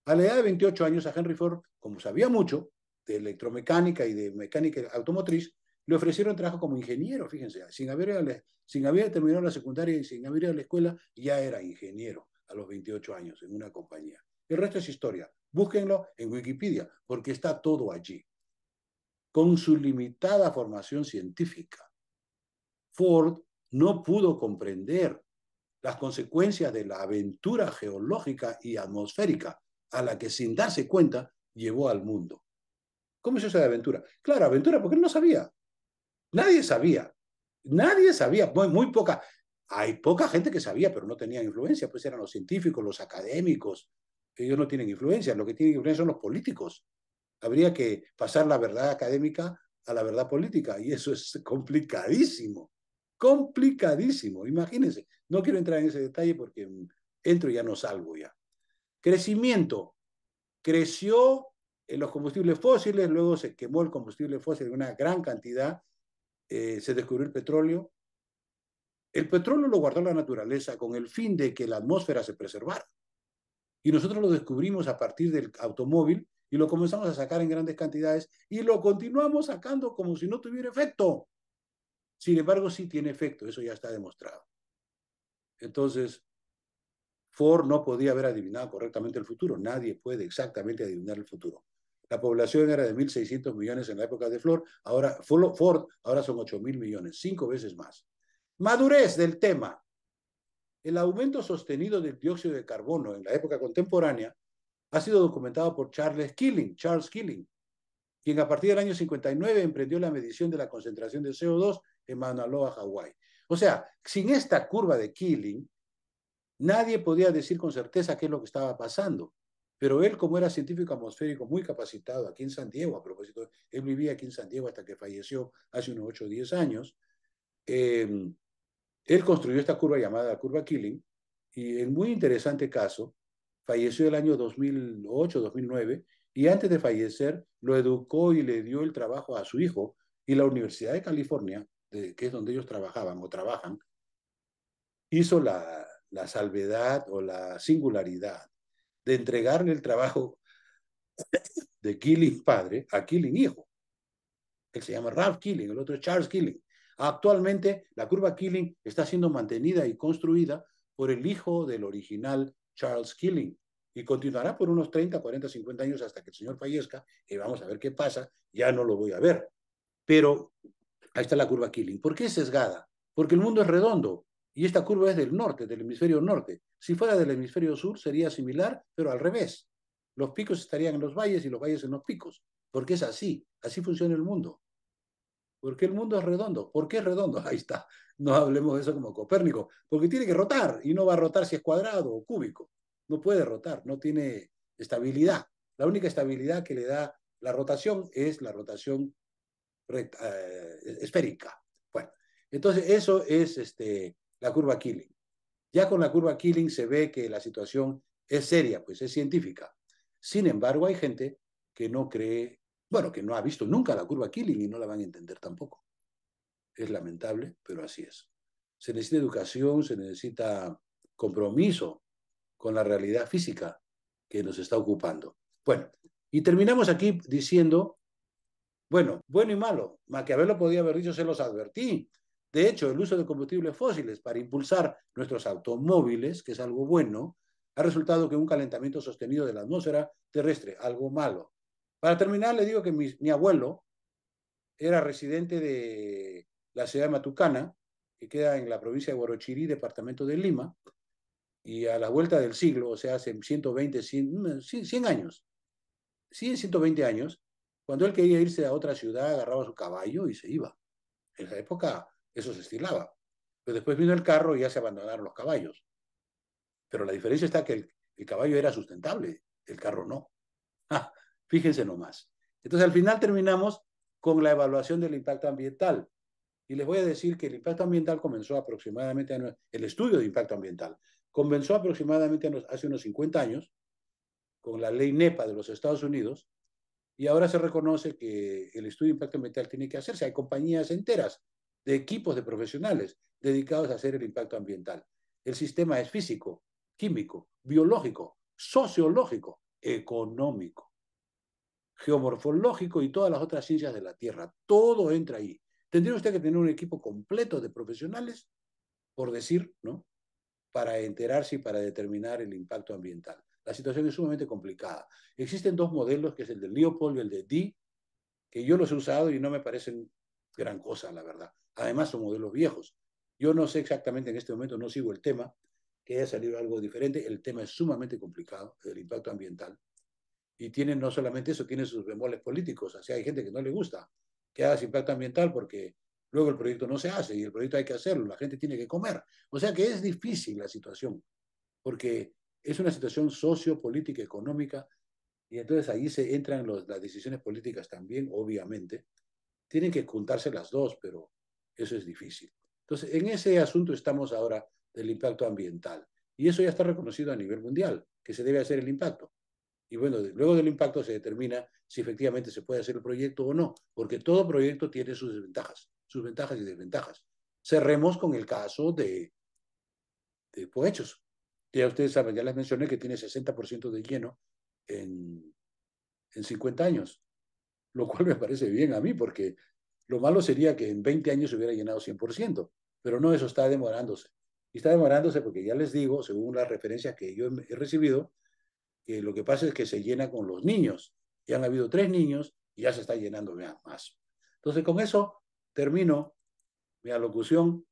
A la edad de 28 años, a Henry Ford, como sabía mucho de electromecánica y de mecánica automotriz, le ofrecieron trabajo como ingeniero, fíjense, sin haber terminado la secundaria y sin haber ido a la escuela, ya era ingeniero a los 28 años en una compañía. El resto es historia. Búsquenlo en Wikipedia, porque está todo allí. Con su limitada formación científica, Ford no pudo comprender las consecuencias de la aventura geológica y atmosférica a la que, sin darse cuenta, llevó al mundo. ¿Cómo es eso de aventura? Claro, aventura, porque él no sabía. Nadie sabía. Nadie sabía. Muy poca. Hay poca gente que sabía, pero no tenía influencia. Pues eran los científicos, los académicos, Ellos no tienen influencia, lo que tienen influencia son los políticos. Habría que pasar la verdad académica a la verdad política, y eso es complicadísimo, complicadísimo. Imagínense, no quiero entrar en ese detalle porque entro y ya no salgo ya. Crecimiento. Creció en los combustibles fósiles, luego se quemó el combustible fósil en una gran cantidad, se descubrió el petróleo. El petróleo lo guardó la naturaleza con el fin de que la atmósfera se preservara. Y nosotros lo descubrimos a partir del automóvil y lo comenzamos a sacar en grandes cantidades y lo continuamos sacando como si no tuviera efecto. Sin embargo, sí tiene efecto, eso ya está demostrado. Entonces, Ford no podía haber adivinado correctamente el futuro. Nadie puede exactamente adivinar el futuro. La población era de 1.600 millones en la época de Ford, ahora son 8.000 millones, 5 veces más. Madurez del tema. El aumento sostenido del dióxido de carbono en la época contemporánea ha sido documentado por Charles Killing, quien a partir del año 59 emprendió la medición de la concentración de CO2 en Mauna Loa, Hawái. O sea, sin esta curva de Killing, nadie podía decir con certeza qué es lo que estaba pasando. Pero él, como era científico atmosférico muy capacitado aquí en San Diego, a propósito, él vivía aquí en San Diego hasta que falleció hace unos 8 o 10 años, él construyó esta curva llamada la curva Killing, y en muy interesante caso, falleció el año 2008-2009, y antes de fallecer lo educó y le dio el trabajo a su hijo, y la Universidad de California, que es donde ellos trabajaban o trabajan, hizo la salvedad o la singularidad de entregarle el trabajo de Killing padre a Killing hijo. Él se llama Ralph Killing, el otro es Charles Killing. Actualmente la curva Killing está siendo mantenida y construida por el hijo del original Charles Killing y continuará por unos 30, 40, 50 años hasta que el señor fallezca, y vamos a ver qué pasa, ya no lo voy a ver. Pero ahí está la curva Killing. ¿Por qué es sesgada? Porque el mundo es redondo y esta curva es del norte, del hemisferio norte. Si fuera del hemisferio sur sería similar, pero al revés. Los picos estarían en los valles y los valles en los picos, porque es así, así funciona el mundo. ¿Por qué el mundo es redondo? ¿Por qué es redondo? Ahí está. No hablemos de eso como Copérnico, porque tiene que rotar y no va a rotar si es cuadrado o cúbico. No puede rotar, no tiene estabilidad. La única estabilidad que le da la rotación es la rotación esférica. Bueno, entonces eso es la curva Killing. Ya con la curva Killing se ve que la situación es seria, pues es científica. Sin embargo, hay gente que no cree, bueno, que no ha visto nunca la curva Killing y no la van a entender tampoco. Es lamentable, pero así es. Se necesita educación, se necesita compromiso con la realidad física que nos está ocupando. Bueno, y terminamos aquí diciendo, bueno, bueno y malo. Maquiavelo podía haber dicho, se los advertí. De hecho, el uso de combustibles fósiles para impulsar nuestros automóviles, que es algo bueno, ha resultado que un calentamiento sostenido de la atmósfera terrestre, algo malo. Para terminar, le digo que mi abuelo era residente de la ciudad de Matucana, que queda en la provincia de Huarochirí, departamento de Lima, y a la vuelta del siglo, o sea, hace 120, 100 años, 100, 120 años, cuando él quería irse a otra ciudad, agarraba su caballo y se iba. En esa época eso se estilaba. Pero después vino el carro y ya se abandonaron los caballos. Pero la diferencia está que el caballo era sustentable, el carro no. Ah, fíjense nomás. Entonces al final terminamos con la evaluación del impacto ambiental. Y les voy a decir que el impacto ambiental comenzó aproximadamente, el estudio de impacto ambiental comenzó aproximadamente hace unos 50 años con la ley NEPA de los Estados Unidos, y ahora se reconoce que el estudio de impacto ambiental tiene que hacerse. Hay compañías enteras de equipos de profesionales dedicados a hacer el impacto ambiental. El sistema es físico, químico, biológico, sociológico, económico, geomorfológico y todas las otras ciencias de la Tierra. Todo entra ahí. Tendría usted que tener un equipo completo de profesionales, por decir, ¿no? Para enterarse y para determinar el impacto ambiental. La situación es sumamente complicada. Existen dos modelos, que es el de Leopold y el de Dee, que yo los he usado y no me parecen gran cosa, la verdad. Además, son modelos viejos. Yo no sé exactamente en este momento, no sigo el tema, que haya salido algo diferente. El tema es sumamente complicado, el impacto ambiental. Y tiene no solamente eso, tiene sus bemoles políticos. O sea, hay gente que no le gusta que haga impacto ambiental porque luego el proyecto no se hace y el proyecto hay que hacerlo, la gente tiene que comer. O sea que es difícil la situación, porque es una situación sociopolítica, económica, y entonces ahí se entran las decisiones políticas también, obviamente. Tienen que juntarse las dos, pero eso es difícil. Entonces, en ese asunto estamos ahora del impacto ambiental. Y eso ya está reconocido a nivel mundial, que se debe hacer el impacto. Y bueno, luego del impacto se determina si efectivamente se puede hacer el proyecto o no, porque todo proyecto tiene sus ventajas y desventajas. Cerremos con el caso de Poechos. Ya ustedes saben, ya les mencioné que tiene 60% de lleno en, en 50 años, lo cual me parece bien a mí, porque lo malo sería que en 20 años se hubiera llenado 100%, pero no, eso está demorándose. Y está demorándose porque ya les digo, según las referencias que yo he recibido, que lo que pasa es que se llena con los niños. Ya han habido 3 niños y ya se está llenando más. Entonces, con eso termino mi alocución